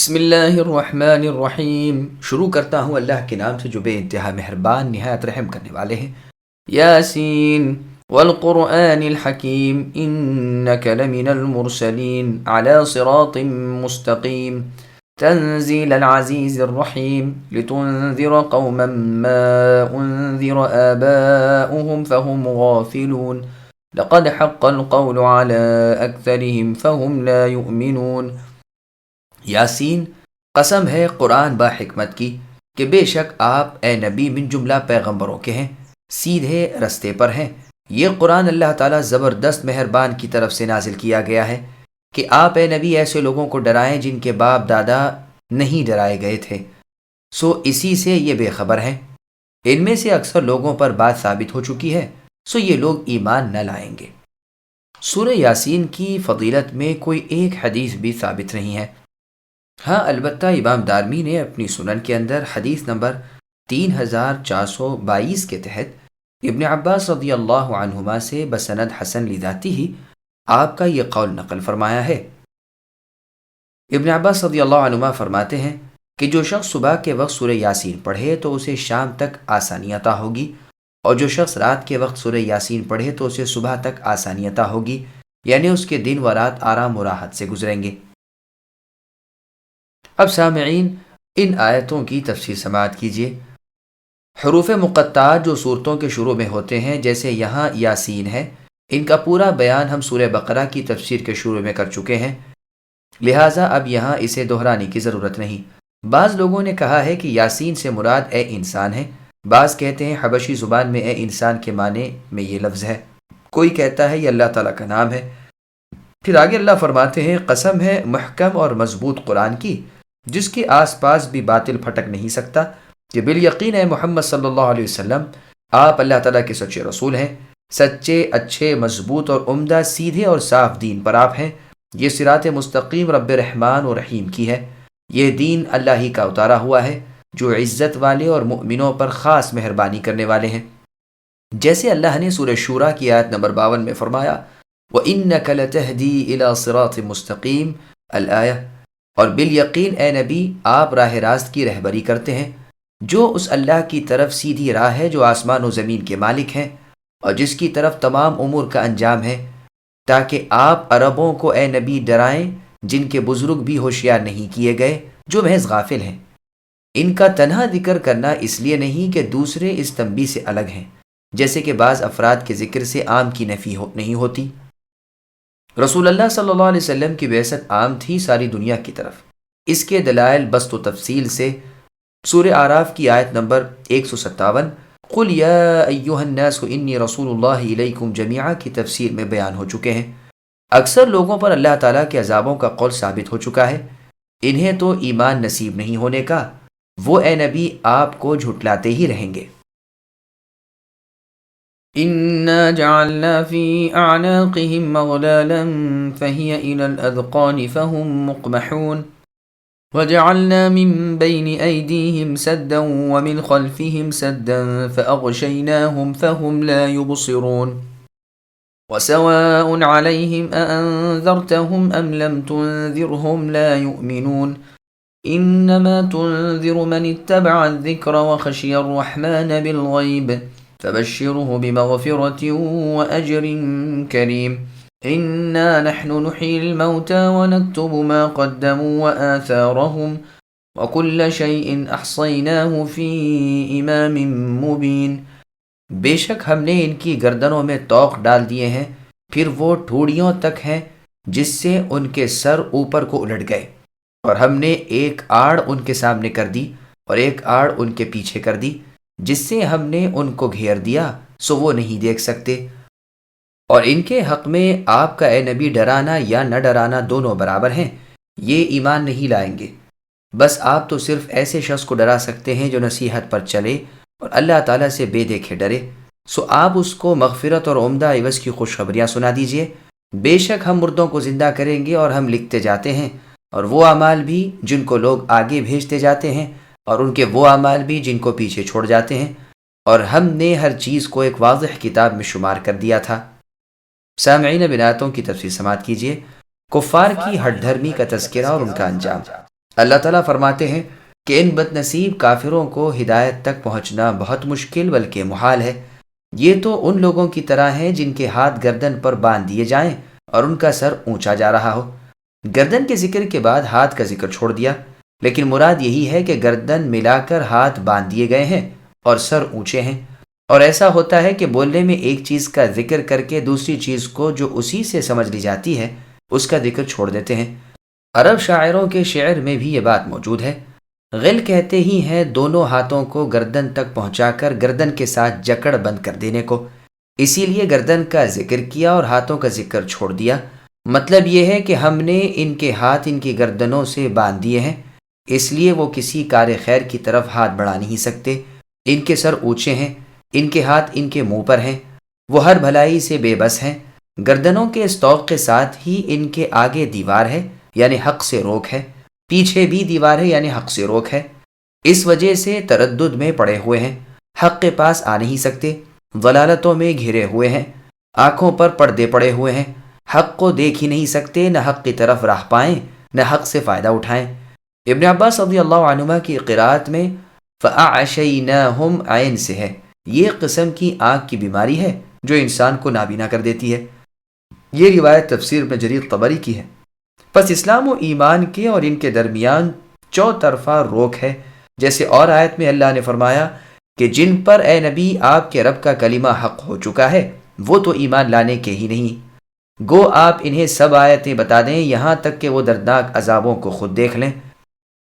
بسم اللہ الرحمن الرحیم۔ شروع کرتا ہوں اللہ کے نام سے جو بے انتہا مہربان نہایت رحم کرنے والے ہیں۔ یاسین والقرآن الحکیم انک لمن المرسلین علی صراط مستقیم تنزیل العزیز الرحیم لتنذر قوما ما انذر آباؤهم فهم غافلون لقد حق القول على اکثرهم فهم لا يؤمنون۔ یاسین، قسم ہے قرآن با حکمت کی کہ بے شک آپ اے نبی من جملہ پیغمبروں کے ہیں، سیدھے رستے پر ہیں۔ یہ قرآن اللہ تعالیٰ زبردست مہربان کی طرف سے نازل کیا گیا ہے کہ آپ اے نبی ایسے لوگوں کو ڈرائیں جن کے باپ دادا نہیں ڈرائے گئے تھے، سو اسی سے یہ بے خبر ہیں۔ ان میں سے اکثر لوگوں پر بات ثابت ہو چکی ہے، سو یہ لوگ ایمان نہ لائیں گے۔ سورہ یاسین کی فضیلت میں کوئی ایک حدیث بھی ثابت نہیں ہے۔ ہاں البتہ امام دارمی نے اپنی سنن کے اندر حدیث نمبر 3422 کے تحت ابن عباس رضی اللہ عنہما سے بسند حسن لذاتی ہی آپ کا یہ قول نقل فرمایا ہے۔ ابن عباس رضی اللہ عنہما فرماتے ہیں کہ جو شخص صبح کے وقت سورہ یاسین پڑھے تو اسے شام تک آسانی عطا ہوگی، اور جو شخص رات کے وقت سورہ یاسین پڑھے تو اسے صبح تک آسانی عطا ہوگی، یعنی اس کے دن و رات آرام و راحت سے گزریں گے۔ اب سامعین، ان آیتوں کی تفسیر سماعت کیجیے۔ حروف مقطعات جو صورتوں کے شروع میں ہوتے ہیں، جیسے یہاں یاسین ہے، ان کا پورا بیان ہم سورہ بقرہ کی تفسیر کے شروع میں کر چکے ہیں، لہٰذا اب یہاں اسے دہرانے کی ضرورت نہیں۔ بعض لوگوں نے کہا ہے کہ یاسین سے مراد اے انسان ہے، بعض کہتے ہیں حبشی زبان میں اے انسان کے معنی میں یہ لفظ ہے، کوئی کہتا ہے یہ اللہ تعالیٰ کا نام ہے۔ پھر آگے اللہ فرماتے ہیں، قسم ہے محکم اور مضبوط قرآن کی جس کے آس پاس بھی باطل پھٹک نہیں سکتا، کہ بالیقین ہے محمد صلی اللہ علیہ وسلم آپ اللہ تعالیٰ کے سچے رسول ہیں، سچے، اچھے، مضبوط اور عمدہ، سیدھے اور صاف دین پر آپ ہیں۔ یہ صراط مستقیم رب رحمان و رحیم کی ہے، یہ دین اللہ ہی کا اتارا ہوا ہے جو عزت والے اور مؤمنوں پر خاص مہربانی کرنے والے ہیں۔ جیسے اللہ نے سورہ شورا کی آیت نمبر 52 میں فرمایا، وَإِنَّكَ لَتَهْدِي إِلَى صِرَاطٍ مُسْتَقِيمٍ الآیہ، اور بالیقین اے نبی آپ راہ راست کی رہبری کرتے ہیں، جو اس اللہ کی طرف سیدھی راہ ہے جو آسمان و زمین کے مالک ہیں اور جس کی طرف تمام امور کا انجام ہے، تاکہ آپ عربوں کو اے نبی ڈرائیں جن کے بزرگ بھی ہوشیار نہیں کیے گئے، جو محض غافل ہیں۔ ان کا تنہا ذکر کرنا اس لیے نہیں کہ دوسرے اس تنبیہ سے الگ ہیں، جیسے کہ بعض افراد کے ذکر سے عام کی نفی نہیں ہوتی۔ رسول اللہ صلی اللہ علیہ وسلم کی بعثت عام تھی ساری دنیا کی طرف۔ اس کے دلائل بسط و تفصیل سے سورہ اعراف کی آیت نمبر 157 قل یا ایھا الناس انی رسول اللہ الیکم جمیعا کی تفسیر میں بیان ہو چکے ہیں۔ اکثر لوگوں پر اللہ تعالیٰ کے عذابوں کا قول ثابت ہو چکا ہے، انہیں تو ایمان نصیب نہیں ہونے کا، وہ اے نبی آپ کو جھٹلاتے ہی رہیں گے۔ إنا جعلنا في أعناقهم مغلالا فهي إلى الأذقان فهم مقمحون وجعلنا من بين أيديهم سدا ومن خلفهم سدا فأغشيناهم فهم لا يبصرون وسواء عليهم أأنذرتهم أم لم تنذرهم لا يؤمنون إنما تنذر من اتبع الذكر وخشي الرحمن بالغيب فبشره بمغفرة وأجر كريم إنا نحن نحيي الموتى ونكتب ما قدموا وآثارهم وكل شيء أحصيناه في إمام مبين۔ بے شک ہم نے ان کی گردنوں میں طوق ڈال دیے ہیں، پھر وہ ٹھوڑیوں تک ہیں جس سے ان کے سر اوپر کو الٹ گئے، اور ہم نے ایک آڑ ان کے سامنے کر دی اور ایک آڑ ان کے پیچھے کر دی، جس سے ہم نے ان کو گھیر دیا سو وہ نہیں دیکھ سکتے۔ اور ان کے حق میں آپ کا اے نبی ڈرانا یا نہ ڈرانا دونوں برابر ہیں، یہ ایمان نہیں لائیں گے۔ بس آپ تو صرف ایسے شخص کو ڈرا سکتے ہیں جو نصیحت پر چلے اور اللہ تعالیٰ سے بے دیکھے ڈرے، سو آپ اس کو مغفرت اور عمدہ عوض کی خوشخبریاں سنا دیجئے۔ بے شک ہم مردوں کو زندہ کریں گے اور ہم لکھتے جاتے ہیں، اور وہ اعمال بھی جن کو لوگ آگے بھیجتے جاتے ہیں اور ان کے وہ اعمال بھی جن کو پیچھے چھوڑ جاتے ہیں، اور ہم نے ہر چیز کو ایک واضح کتاب میں شمار کر دیا تھا۔ سامعین، اب آیتوں کی تفسیر سماعت کیجیے۔ کفار کی ہٹ دھرمی کا تذکرہ اور ان کا انجام۔ اللہ تعالیٰ فرماتے ہیں کہ ان بد نصیب کافروں کو ہدایت تک پہنچنا بہت مشکل بلکہ محال ہے۔ یہ تو ان لوگوں کی طرح ہیں جن کے ہاتھ گردن پر باندھ دیے جائیں اور ان کا سر اونچا جا رہا ہو۔ گردن کے ذکر کے بعد ہاتھ کا ذکر چھوڑ دیا، لیکن مراد یہی ہے کہ گردن ملا کر ہاتھ باندھ دیے گئے ہیں اور سر اونچے ہیں۔ اور ایسا ہوتا ہے کہ بولنے میں ایک چیز کا ذکر کر کے دوسری چیز کو جو اسی سے سمجھ لی جاتی ہے اس کا ذکر چھوڑ دیتے ہیں۔ عرب شاعروں کے شعر میں بھی یہ بات موجود ہے۔ غل کہتے ہی ہیں دونوں ہاتھوں کو گردن تک پہنچا کر گردن کے ساتھ جکڑ بند کر دینے کو، اسی لیے گردن کا ذکر کیا اور ہاتھوں کا ذکر چھوڑ دیا۔ مطلب یہ ہے کہ ہم نے ان کے ہاتھ ان کی گردنوں سے باندھ دیے ہیں، اس لیے وہ کسی کار خیر کی طرف ہاتھ بڑھا نہیں سکتے۔ ان کے سر اونچے ہیں، ان کے ہاتھ ان کے منہ پر ہیں، وہ ہر بھلائی سے بے بس ہیں۔ گردنوں کے اس طوق کے ساتھ ہی ان کے آگے دیوار ہے یعنی حق سے روک ہے، پیچھے بھی دیوار ہے یعنی حق سے روک ہے۔ اس وجہ سے تردد میں پڑے ہوئے ہیں، حق کے پاس آ نہیں سکتے، ضلالتوں میں گھرے ہوئے ہیں، آنکھوں پر پردے پڑے ہوئے ہیں، حق کو دیکھ ہی نہیں سکتے، نہ حق کی طرف راہ پائیں نہ حق سے فائدہ اٹھائیں۔ ابن عباس رضی اللہ عنہما کی قراءت میں فَأَعْشَيْنَاهُمْ عین سے ہے۔ یہ قسم کی آنکھ کی بیماری ہے جو انسان کو نابینا کر دیتی ہے۔ یہ روایت تفسیر ابن جریر طبری کی ہے۔ پس اسلام و ایمان کے اور ان کے درمیان چوطرفہ روک ہے، جیسے اور آیت میں اللہ نے فرمایا کہ جن پر اے نبی آپ کے رب کا کلمہ حق ہو چکا ہے وہ تو ایمان لانے کے ہی نہیں۔ گو آپ انہیں سب آیتیں بتا دیں یہاں تک کہ وہ دردناک عذابوں کو خود دیکھ لیں۔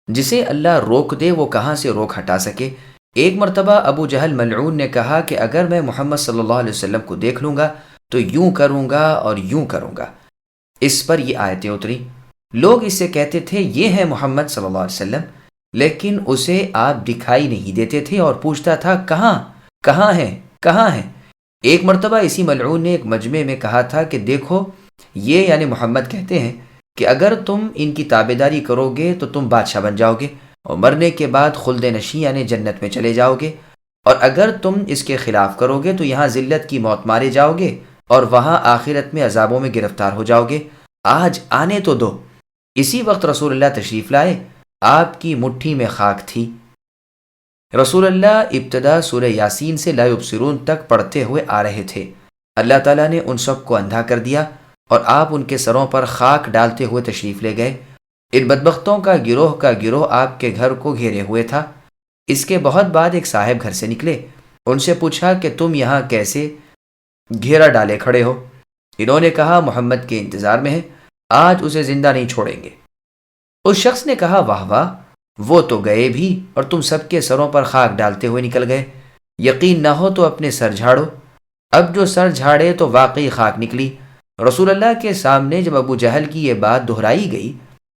جسے اللہ روک دے وہ کہاں سے روک ہٹا سکے؟ ایک مرتبہ ابو جہل ملعون نے کہا کہ اگر میں محمد صلی اللہ علیہ وسلم کو دیکھ لوں گا تو یوں کروں گا اور یوں کروں گا۔ اس پر یہ آیتیں اتری۔ لوگ اس سے کہتے تھے یہ ہے محمد صلی اللہ علیہ وسلم، لیکن اسے آپ دکھائی نہیں دیتے تھے اور پوچھتا تھا کہاں ہیں۔ ایک مرتبہ اسی ملعون نے ایک مجمع میں کہا تھا کہ دیکھو، یہ یعنی محمد کہتے ہیں کہ اگر تم ان کی تابعداری کرو گے تو تم بادشاہ بن جاؤ گے اور مرنے کے بعد خلد نشیں یعنی جنت میں چلے جاؤ گے، اور اگر تم اس کے خلاف کرو گے تو یہاں ذلت کی موت مارے جاؤ گے اور وہاں آخرت میں عذابوں میں گرفتار ہو جاؤ گے۔ آج آنے تو دو۔ اسی وقت رسول اللہ تشریف لائے، آپ کی مٹھی میں خاک تھی۔ رسول اللہ ابتدا سورہ یاسین سے لا یبصرون تک پڑھتے ہوئے آ رہے تھے۔ اللہ تعالیٰ نے ان سب کو اندھا کر دیا اور آپ ان کے سروں پر خاک ڈالتے ہوئے تشریف لے گئے۔ ان بدبختوں کا گروہ آپ کے گھر کو گھیرے ہوئے تھا۔ اس کے بہت بعد ایک صاحب گھر سے نکلے، ان سے پوچھا کہ تم یہاں کیسے گھیرا ڈالے کھڑے ہو؟ انہوں نے کہا محمد کے انتظار میں ہے، آج اسے زندہ نہیں چھوڑیں گے۔ اس شخص نے کہا واہ واہ، وہ تو گئے بھی اور تم سب کے سروں پر خاک ڈالتے ہوئے نکل گئے۔ یقین نہ ہو تو اپنے سر جھاڑو۔ اب جو سر جھاڑے تو واقعی خاک نکلی۔ رسول اللہ کے سامنے جب ابو جہل کی یہ بات دہرائی گئی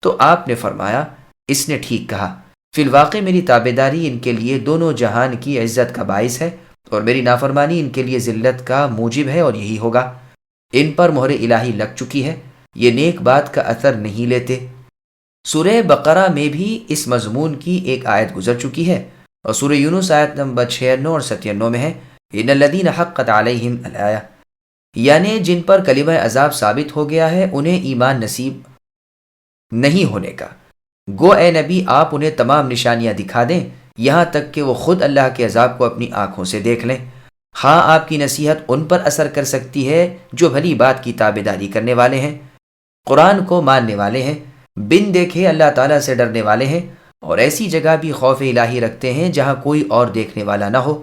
تو آپ نے فرمایا اس نے ٹھیک کہا، فی الواقع میری تابعداری ان کے لیے دونوں جہان کی عزت کا باعث ہے اور میری نافرمانی ان کے لیے ذلت کا موجب ہے، اور یہی ہوگا۔ ان پر مہر الہی لگ چکی ہے، یہ نیک بات کا اثر نہیں لیتے۔ سورہ بقرہ میں بھی اس مضمون کی ایک آیت گزر چکی ہے، اور سورہ یونس آیت نمبر 96 اور 97 میں ہے ان الذین حقت علیہم الآیہ، یعنی جن پر کلمہ عذاب ثابت ہو گیا ہے انہیں ایمان نصیب نہیں ہونے کا۔ گو اے نبی آپ انہیں تمام نشانیاں دکھا دیں یہاں تک کہ وہ خود اللہ کے عذاب کو اپنی آنکھوں سے دیکھ لیں۔ ہاں آپ کی نصیحت ان پر اثر کر سکتی ہے جو بھلی بات کی تابعداری کرنے والے ہیں، قرآن کو ماننے والے ہیں، بن دیکھے اللہ تعالیٰ سے ڈرنے والے ہیں، اور ایسی جگہ بھی خوف الہی رکھتے ہیں جہاں کوئی اور دیکھنے والا نہ ہو۔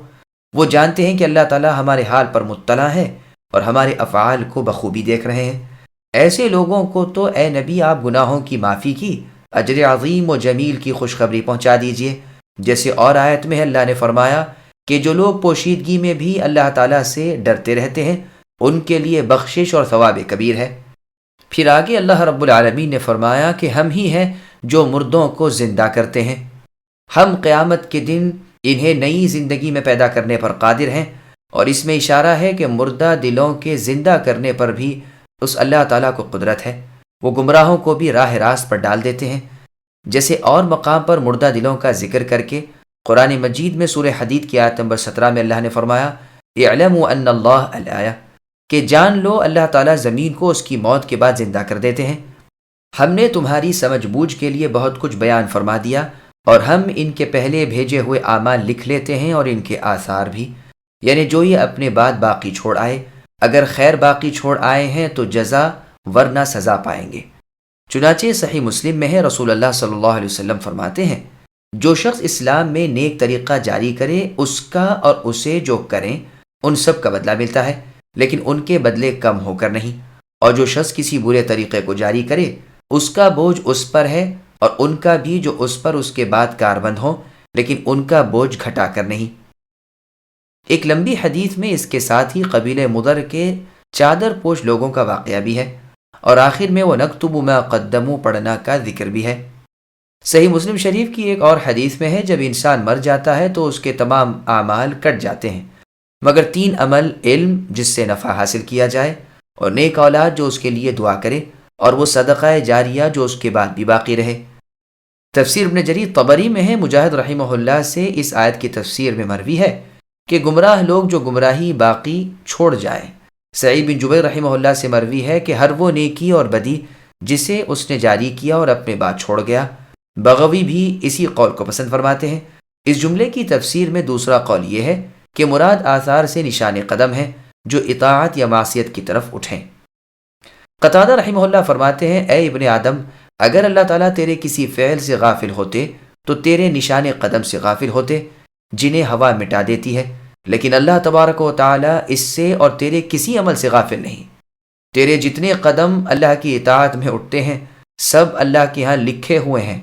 وہ جانتے ہیں کہ اللہ تعالیٰ ہمارے حال پر مطلع ہے اور ہمارے افعال کو بخوبی دیکھ رہے ہیں۔ ایسے لوگوں کو تو اے نبی آپ گناہوں کی معافی کی، اجر عظیم و جمیل کی خوشخبری پہنچا دیجئے۔ جیسے اور آیت میں اللہ نے فرمایا کہ جو لوگ پوشیدگی میں بھی اللہ تعالیٰ سے ڈرتے رہتے ہیں ان کے لیے بخشش اور ثواب کبیر ہے۔ پھر آگے اللہ رب العالمین نے فرمایا کہ ہم ہی ہیں جو مردوں کو زندہ کرتے ہیں، ہم قیامت کے دن انہیں نئی زندگی میں پیدا کرنے پر قادر ہیں، اور اس میں اشارہ ہے کہ مردہ دلوں کے زندہ کرنے پر بھی اس اللہ تعالیٰ کو قدرت ہے، وہ گمراہوں کو بھی راہ راست پر ڈال دیتے ہیں۔ جیسے اور مقام پر مردہ دلوں کا ذکر کر کے قرآن مجید میں سورہ حدید کی آیت نمبر 17 میں اللہ نے فرمایا اعلموا ان اللہ الآیہ، کہ جان لو اللہ تعالیٰ زمین کو اس کی موت کے بعد زندہ کر دیتے ہیں۔ ہم نے تمہاری سمجھ بوجھ کے لیے بہت کچھ بیان فرما دیا، اور ہم ان کے پہلے بھیجے ہوئے اعمال لکھ لیتے ہیں اور ان کے آثار بھی، یعنی جو یہ اپنے بعد باقی چھوڑ آئے، اگر خیر باقی چھوڑ آئے ہیں تو جزا ورنہ سزا پائیں گے۔ چنانچہ صحیح مسلم میں ہے، رسول اللہ صلی اللہ علیہ وسلم فرماتے ہیں، جو شخص اسلام میں نیک طریقہ جاری کرے، اس کا اور اسے جو کریں ان سب کا بدلہ ملتا ہے، لیکن ان کے بدلے کم ہو کر نہیں، اور جو شخص کسی برے طریقے کو جاری کرے، اس کا بوجھ اس پر ہے اور ان کا بھی جو اس پر اس کے بعد کاربند ہو، لیکن ان کا بوجھ گھٹا کر نہیں۔ ایک لمبی حدیث میں اس کے ساتھ ہی قبیلہ مضر کے چادر پوش لوگوں کا واقعہ بھی ہے، اور آخر میں وہ نکتب ما قدموا پڑھنا کا ذکر بھی ہے۔ صحیح مسلم شریف کی ایک اور حدیث میں ہے، جب انسان مر جاتا ہے تو اس کے تمام اعمال کٹ جاتے ہیں مگر 3 عمل: علم جس سے نفع حاصل کیا جائے، اور نیک اولاد جو اس کے لیے دعا کرے، اور وہ صدقہ جاریہ جو اس کے بعد بھی باقی رہے۔ تفسیر ابن جریر طبری میں ہے، مجاہد رحمہ اللہ سے اس آیت کی تفسیر میں مروی ہے کہ گمراہ لوگ جو گمراہی باقی چھوڑ جائیں۔ سعید بن جبیر رحمہ اللہ سے مروی ہے کہ ہر وہ نیکی اور بدی جسے اس نے جاری کیا اور اپنے بعد چھوڑ گیا۔ بغوی بھی اسی قول کو پسند فرماتے ہیں۔ اس جملے کی تفسیر میں دوسرا قول یہ ہے کہ مراد آثار سے نشان قدم ہے جو اطاعت یا معصیت کی طرف اٹھیں۔ قتادہ رحمہ اللہ فرماتے ہیں، اے ابن آدم، اگر اللہ تعالیٰ تیرے کسی فعل سے غافل ہوتے تو تیرے نشان قدم سے غافل ہوتے جنہیں ہوا مٹا دیتی ہے، لیکن اللہ تبارک و تعالیٰ اس سے اور تیرے کسی عمل سے غافل نہیں۔ تیرے جتنے قدم اللہ کی اطاعت میں اٹھتے ہیں سب اللہ کے ہاں لکھے ہوئے ہیں۔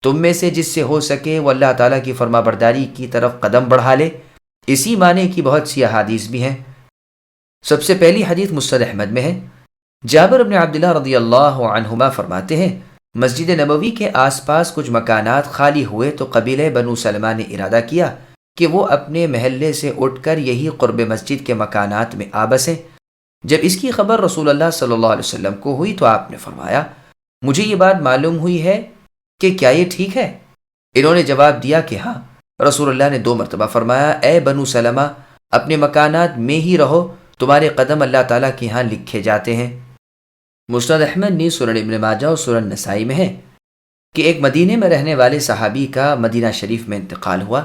تم میں سے جس سے ہو سکے وہ اللہ تعالیٰ کی فرما برداری کی طرف قدم بڑھا لے۔ اسی معنی کی بہت سی احادیث بھی ہیں۔ سب سے پہلی حدیث مسند احمد میں ہے، جابر بن عبداللہ رضی اللہ عنہما فرماتے ہیں، مسجد نبوی کے آس پاس کچھ مکانات خالی ہوئے تو قبیلہ بنو سلمہ نے ارادہ کیا کہ وہ اپنے محلے سے اٹھ کر یہی قرب مسجد کے مکانات میں آ بسیں۔ جب اس کی خبر رسول اللہ صلی اللہ علیہ وسلم کو ہوئی تو آپ نے فرمایا، مجھے یہ بات معلوم ہوئی ہے کہ کیا یہ ٹھیک ہے؟ انہوں نے جواب دیا کہ ہاں۔ رسول اللہ نے 2 مرتبہ فرمایا، اے بنو سلمہ، اپنے مکانات میں ہی رہو، تمہارے قدم اللہ تعالیٰ کے ہاں لکھے جاتے ہیں۔ مسند احمد نے سنن ابن ماجہ اور سنن نسائی میں ہے کہ ایک مدینے میں رہنے والے صحابی کا مدینہ شریف میں انتقال ہوا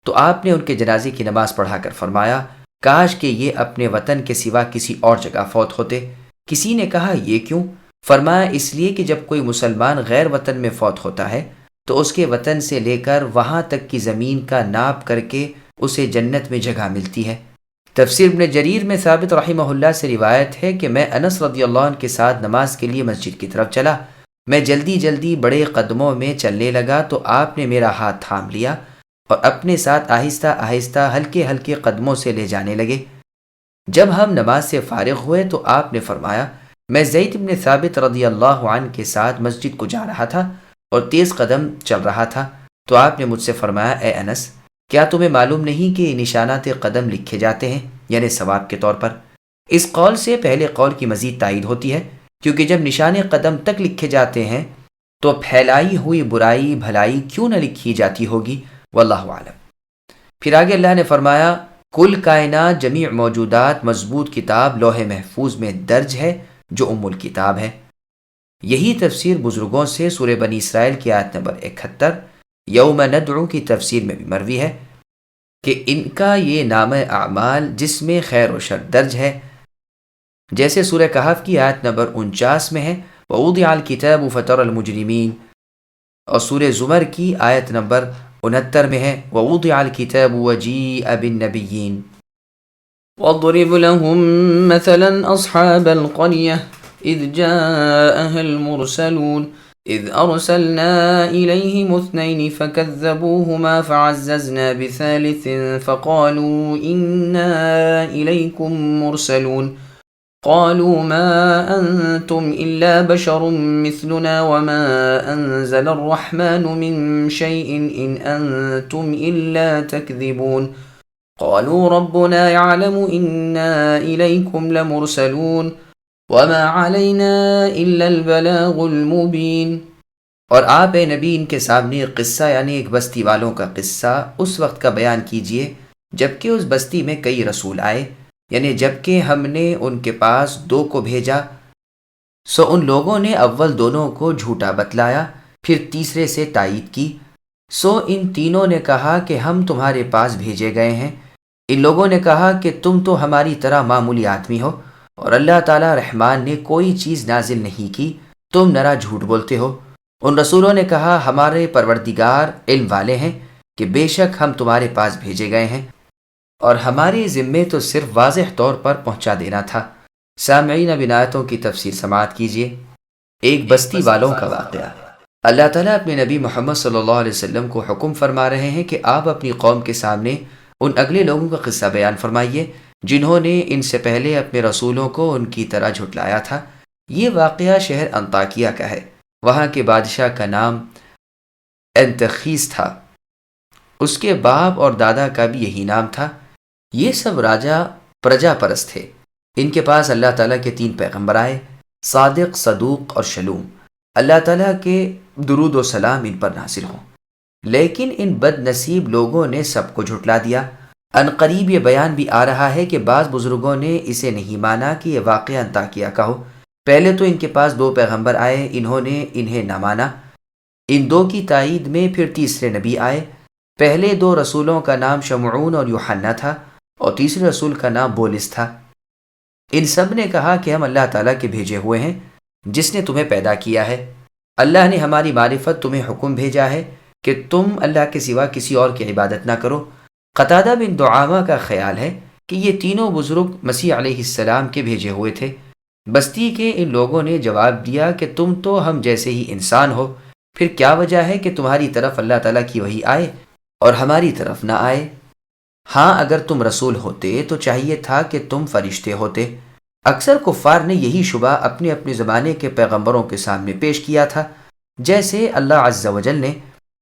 تو آپ نے ان کے جنازے کی نماز پڑھا کر فرمایا، کاش کہ یہ اپنے وطن کے سوا کسی اور جگہ فوت ہوتے۔ کسی نے کہا، یہ کیوں؟ فرمایا، اس لیے کہ جب کوئی مسلمان غیر وطن میں فوت ہوتا ہے تو اس کے وطن سے لے کر وہاں تک کی زمین کا ناپ کر کے اسے جنت میں جگہ ملتی ہے۔ تفسیر ابن جریر میں ثابت رحمہ اللہ سے روایت ہے کہ میں انس رضی اللہ عنہ کے ساتھ نماز کے لیے مسجد کی طرف چلا۔ میں جلدی جلدی بڑے قدموں میں چلنے لگا تو آپ نے میرا ہاتھ تھام لیا اور اپنے ساتھ آہستہ آہستہ ہلکے ہلکے قدموں سے لے جانے لگے۔ جب ہم نماز سے فارغ ہوئے تو آپ نے فرمایا، میں زید بن ثابت رضی اللہ عنہ کے ساتھ مسجد کو جا رہا تھا اور تیز قدم چل رہا تھا تو آپ نے مجھ سے فرمایا، اے انس، کیا تمہیں معلوم نہیں کہ نشانات قدم لکھے جاتے ہیں، یعنی ثواب کے طور پر؟ اس قول سے پہلے قول کی مزید تائید ہوتی ہے، کیونکہ جب نشان قدم تک لکھے جاتے ہیں تو پھیلائی ہوئی برائی بھلائی کیوں نہ لکھی جاتی ہوگی، واللہ عالم۔ پھر آگے اللہ نے فرمایا، کل کائنات جمیع موجودات مضبوط کتاب لوح محفوظ میں درج ہے جو ام الکتاب ہے۔ یہی تفسیر بزرگوں سے سورہ بنی اسرائیل کی آیت نمبر 71 یوم ندعو کی تفسیر میں بھی مروی ہے کہ ان کا یہ نام اعمال جس میں خیر و شر درج ہے، جیسے سورہ کہف کی آیت نمبر 49 میں ہے، وَوُضِعَ الْكِتَابُ فَتَرَى الْمُجْرِمِينَ، اور سورہ زمر کی آیت نمبر 69 میں ہے، وَوُضِعَ الْكِتَابُ وَجِيءَ بِالنَّبِيِّينَ۔ وَاضْرِبْ لَهُم مَّثَلًا أَصْحَابَ الْقَرْيَةِ إِذْ جَاءَهَا الْمُرْسَلُونَ إِذْ أَرْسَلْنَا إِلَيْهِمُ 2 فَكَذَّبُوهُمَا فَعَزَّزْنَا بِثَالِثٍ فَقَالُوا إِنَّا إِلَيْكُمْ مُرْسَلُونَ قالوا ما أنتم إلا بشر مثلنا وما أنزل الرحمن من شيء إن أنتم إلا تكذبون قالوا ربنا يعلم إنا إليكم لمرسلون وما علينا إلا البلاغ المبين۔ اور آپ اے نبی ان کے سامنے ایک قصہ یعنی ایک بستی والوں کا قصہ اس وقت کا بیان کیجئے جبکہ اس بستی میں کئی رسول آئے، یعنی جب کہ ہم نے ان کے پاس 2 کو بھیجا سو ان لوگوں نے اول دونوں کو جھوٹا بتلایا، پھر تیسرے سے تائید کی۔ سو ان تینوں نے کہا کہ ہم تمہارے پاس بھیجے گئے ہیں۔ ان لوگوں نے کہا کہ تم تو ہماری طرح معمولی آدمی ہو، اور اللہ تعالیٰ رحمان نے کوئی چیز نازل نہیں کی، تم نرا جھوٹ بولتے ہو۔ ان رسولوں نے کہا ہمارے پروردگار علم والے ہیں کہ بے شک ہم تمہارے پاس بھیجے گئے ہیں، اور ہمارے ذمے تو صرف واضح طور پر پہنچا دینا تھا۔ سامعین، اب ان آیتوں کی تفسیر سماعت کیجیے۔ ایک بستی والوں کا واقعہ۔ اللہ تعالیٰ اپنے نبی محمد صلی اللہ علیہ وسلم کو حکم فرما رہے ہیں کہ آپ اپنی قوم کے سامنے ان اگلے لوگوں کا قصہ بیان فرمائیے جنہوں نے ان سے پہلے اپنے رسولوں کو ان کی طرح جھٹلایا تھا۔ یہ واقعہ شہر انطاکیہ کا ہے۔ وہاں کے بادشاہ کا نام انتخیس تھا، اس کے باپ اور دادا کا بھی یہی نام تھا۔ یہ سب راجہ پرجا پرست تھے۔ ان کے پاس اللہ تعالیٰ کے 3 پیغمبر آئے، صادق، صدوق اور شلوم۔ اللہ تعالیٰ کے درود و سلام ان پر نازل ہوں، لیکن ان بد نصیب لوگوں نے سب کو جھٹلا دیا۔ ان قریب یہ بیان بھی آ رہا ہے کہ بعض بزرگوں نے اسے نہیں مانا کہ یہ واقعہ انطاکیہ کا ہو۔ پہلے تو ان کے پاس 2 پیغمبر آئے، انہوں نے انہیں نہ مانا۔ ان 2 کی تائید میں پھر تیسرے نبی آئے۔ پہلے 2 رسولوں کا نام شمعون اور یوحنا تھا، اور تیسرے رسول کا نام بولس تھا۔ ان سب نے کہا کہ ہم اللہ تعالیٰ کے بھیجے ہوئے ہیں جس نے تمہیں پیدا کیا ہے۔ اللہ نے ہماری معرفت تمہیں حکم بھیجا ہے کہ تم اللہ کے سوا کسی اور کی عبادت نہ کرو۔ قتادہ بن دعامہ کا خیال ہے کہ یہ تینوں بزرگ مسیح علیہ السلام کے بھیجے ہوئے تھے۔ بستی کے ان لوگوں نے جواب دیا کہ تم تو ہم جیسے ہی انسان ہو، پھر کیا وجہ ہے کہ تمہاری طرف اللہ تعالیٰ کی وحی آئے اور ہماری طرف نہ آئے؟ ہاں، اگر تم رسول ہوتے تو چاہیے تھا کہ تم فرشتے ہوتے۔ اکثر کفار نے یہی شبہ اپنے اپنے زمانے کے پیغمبروں کے سامنے پیش کیا تھا، جیسے اللہ عز و جل نے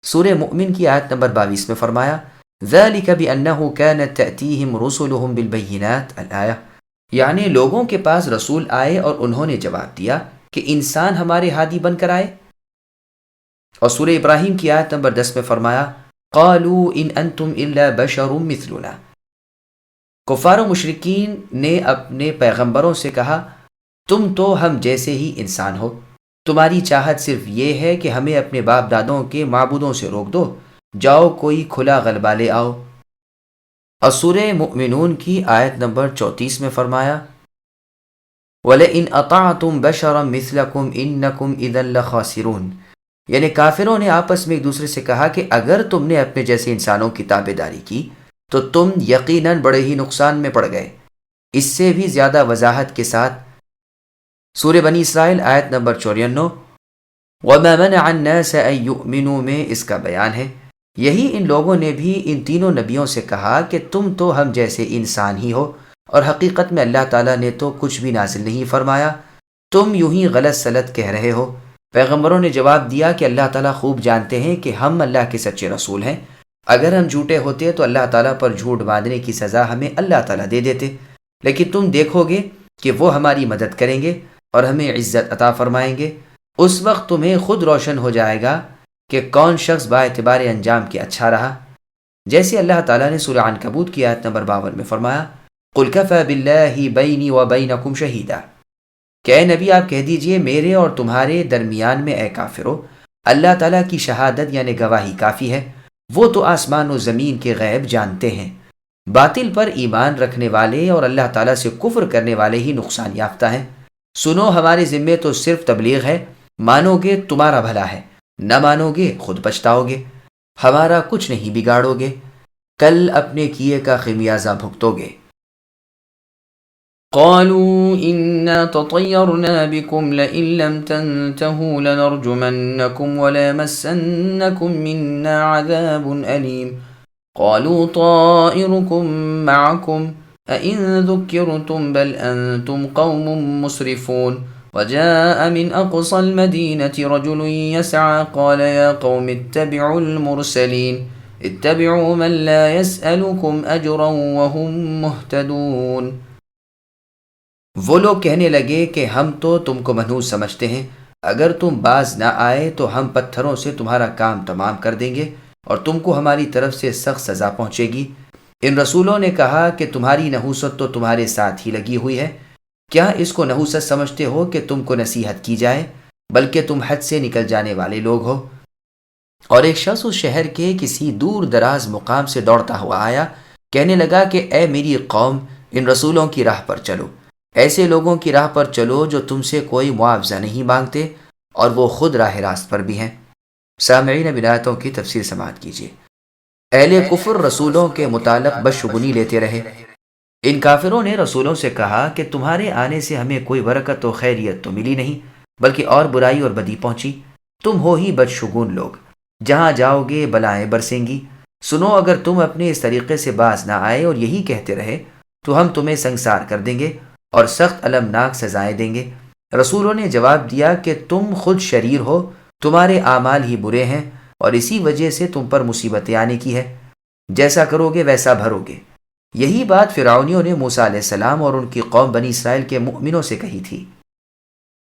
سورہ مؤمن کی آیت نمبر 22 میں فرمایا، ذَلِكَ بِأَنَّهُ كَانَتْ تَأْتِيهِمْ رُسُلُهُمْ بِالْبَيِّنَاتِ الآیہ، یعنی لوگوں کے پاس رسول آئے اور انہوں نے جواب دیا کہ انسان ہمارے ہادی بن کر آئے۔ اور سورہ ابراہیم کی آیت نمبر 10 میں فرمایا، قَالُوا إِنْ أَنْتُمْ إِلَّا بَشَرٌ مِثْلُنَا۔ کفار و مشرکین نے اپنے پیغمبروں سے کہا، تم تو ہم جیسے ہی انسان ہو، تمہاری چاہت صرف یہ ہے کہ ہمیں اپنے باپ دادوں کے معبودوں سے روک دو، جاؤ کوئی کھلا غلبہ لے آؤ۔ اور سورہ مؤمنون کی آیت نمبر 34 میں فرمایا، وَلَئِنْ أَطَعْتُمْ بَشَرًا مِثْلَكُمْ إِنَّكُمْ إِذًا لَخَاسِرُونَ، یعنی کافروں نے آپس میں ایک دوسرے سے کہا کہ اگر تم نے اپنے جیسے انسانوں کی تابعداری کی تو تم یقیناً بڑے ہی نقصان میں پڑ گئے۔ اس سے بھی زیادہ وضاحت کے ساتھ سورہ بنی اسرائیل آیت نمبر 94، وَمَا مَنَعَ النَّاسَ أَن يُؤْمِنُوا میں اس کا بیان ہے۔ یہی ان لوگوں نے بھی ان تینوں نبیوں سے کہا کہ تم تو ہم جیسے انسان ہی ہو، اور حقیقت میں اللہ تعالیٰ نے تو کچھ بھی نازل نہیں فرمایا، تم یوں ہی غلط سلط کہہ رہے ہو۔ پیغمبروں نے جواب دیا کہ اللہ تعالیٰ خوب جانتے ہیں کہ ہم اللہ کے سچے رسول ہیں۔ اگر ہم جھوٹے ہوتے تو اللہ تعالیٰ پر جھوٹ باندھنے کی سزا ہمیں اللہ تعالیٰ دے دیتے، لیکن تم دیکھو گے کہ وہ ہماری مدد کریں گے اور ہمیں عزت عطا فرمائیں گے۔ اس وقت تمہیں خود روشن ہو جائے گا کہ کون شخص با اعتبار انجام کے اچھا رہا۔ جیسے اللہ تعالیٰ نے سورہ عنکبوت کی آیت نمبر 52 میں فرمایا، قُلْ كَفَى بِاللَّهِ بَيْنِي وَبَيْنَكُمْ شَهِيدًا، کہ اے نبی آپ کہہ دیجئے میرے اور تمہارے درمیان میں اے کافرو اللہ تعالیٰ کی شہادت یعنی گواہی کافی ہے، وہ تو آسمان و زمین کے غیب جانتے ہیں۔ باطل پر ایمان رکھنے والے اور اللہ تعالیٰ سے کفر کرنے والے ہی نقصان یافتہ ہیں۔ سنو، ہمارے ذمے تو صرف تبلیغ ہے، مانو گے تمہارا بھلا ہے، نہ مانو گے خود پچھتاؤ گے، ہمارا کچھ نہیں بگاڑو گے، کل اپنے کیے کا خمیازہ بھگتو گے۔ قالوا إنا تطيرنا بكم لئن لم تنتهوا لنرجمنكم وليمسنكم منا عذاب أليم قالوا طائركم معكم أئن ذكرتم بل أنتم قوم مسرفون وجاء من أقصى المدينة رجل يسعى قال يا قوم اتبعوا المرسلين اتبعوا من لا يسألكم أجرا وهم مهتدون۔ وہ لوگ کہنے لگے کہ ہم تو تم کو منحوس سمجھتے ہیں، اگر تم باز نہ آئے تو ہم پتھروں سے تمہارا کام تمام کر دیں گے اور تم کو ہماری طرف سے سخت سزا پہنچے گی۔ ان رسولوں نے کہا کہ تمہاری نحوست تو تمہارے ساتھ ہی لگی ہوئی ہے، کیا اس کو نحوست سمجھتے ہو کہ تم کو نصیحت کی جائے، بلکہ تم حد سے نکل جانے والے لوگ ہو؟ اور ایک شخص اس شہر کے کسی دور دراز مقام سے دوڑتا ہوا آیا، کہنے لگا کہ اے میری قوم، ان رسولوں کی راہ پر چلو، ایسے لوگوں کی راہ پر چلو جو تم سے کوئی معاوضہ نہیں مانگتے اور وہ خود راہ راست پر بھی ہیں۔ سامعین، اب آیتوں کی تفسیر سماعت کیجیے۔ اہل کفر رسولوں کے متعلق بدشگونی لیتے رہے۔ ان کافروں نے رسولوں سے کہا کہ تمہارے آنے سے ہمیں کوئی برکت و خیریت تو ملی نہیں، بلکہ اور برائی اور بدی پہنچی۔ تم ہو ہی بدشگون لوگ، جہاں جاؤ گے بلائیں برسیں گی۔ سنو، اگر تم اپنے اس طریقے سے باز نہ آئے اور یہی کہتے رہے تو ہم تمہیں سنگسار کر دیں گے اور سخت المناک سزائیں دیں گے۔ رسولوں نے جواب دیا کہ تم خود شریر ہو، تمہارے اعمال ہی برے ہیں اور اسی وجہ سے تم پر مصیبتیں آنے کی ہے، جیسا کرو گے ویسا بھرو گے۔ یہی بات فرعونیوں نے موسیٰ علیہ السلام اور ان کی قوم بنی اسرائیل کے مؤمنوں سے کہی تھی۔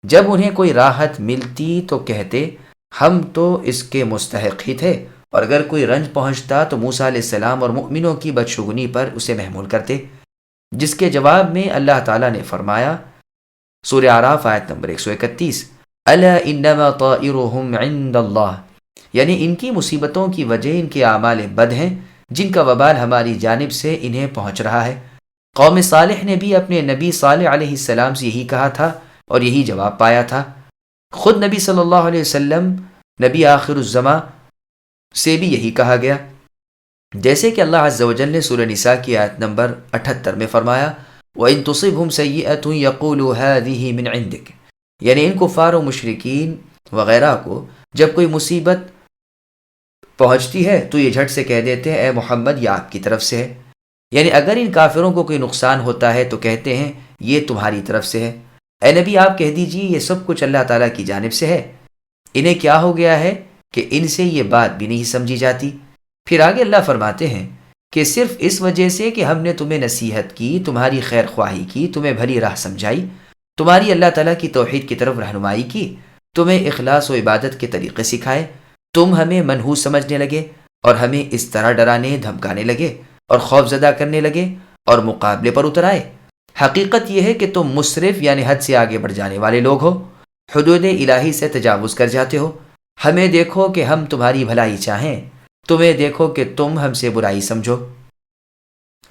جب انہیں کوئی راحت ملتی تو کہتے ہم تو اس کے مستحق ہی تھے، اور اگر کوئی رنج پہنچتا تو موسیٰ علیہ السلام اور مؤمنوں کی بدشگونی پر اسے محمول کرتے، جس کے جواب میں اللہ تعالیٰ نے فرمایا، سورہ اعراف آیت نمبر 131، الا انما طائرهم عند اللہ، یعنی ان کی مصیبتوں کی وجہ ان کے اعمال بد ہیں جن کا وبال ہماری جانب سے انہیں پہنچ رہا ہے۔ قوم صالح نے بھی اپنے نبی صالح علیہ السلام سے یہی کہا تھا اور یہی جواب پایا تھا۔ خود نبی صلی اللہ علیہ وسلم، نبی آخر الزماں، سے بھی یہی کہا گیا، جیسے کہ اللہ عز و جل نے سورہ نساء کی آیت نمبر 78 میں فرمایا، وَإِن تُصِبْهُمْ سَيِّئَةٌ يَقُولُوا هَٰذِهِ مِنْ عِنْدِكَ، یعنی ان کفار و مشرکین وغیرہ کو جب کوئی مصیبت پہنچتی ہے تو یہ جھٹ سے کہہ دیتے ہیں اے محمد یہ آپ کی طرف سے ہے، یعنی اگر ان کافروں کو کوئی نقصان ہوتا ہے تو کہتے ہیں یہ تمہاری طرف سے ہے۔ اے نبی آپ کہہ دیجیے یہ سب کچھ اللہ تعالیٰ کی جانب سے ہے۔ انہیں کیا ہو گیا ہے کہ ان سے یہ بات بھی نہیں سمجھی جاتی۔ پھر آگے اللہ فرماتے ہیں کہ صرف اس وجہ سے کہ ہم نے تمہیں نصیحت کی، تمہاری خیر خواہی کی، تمہیں بھلی راہ سمجھائی، تمہاری اللہ تعالیٰ کی توحید کی طرف رہنمائی کی، تمہیں اخلاص و عبادت کے طریقے سکھائے، تم ہمیں منحوس سمجھنے لگے اور ہمیں اس طرح ڈرانے دھمکانے لگے اور خوف زدہ کرنے لگے اور مقابلے پر اتر آئے۔ حقیقت یہ ہے کہ تم مسرف یعنی حد سے آگے بڑھ جانے والے لوگ ہو، حدود الہی سے تجاوز کر جاتے ہو۔ ہمیں دیکھو کہ ہم تمہاری بھلائی چاہیں، تمہیں دیکھو کہ تم ہم سے برائی سمجھو۔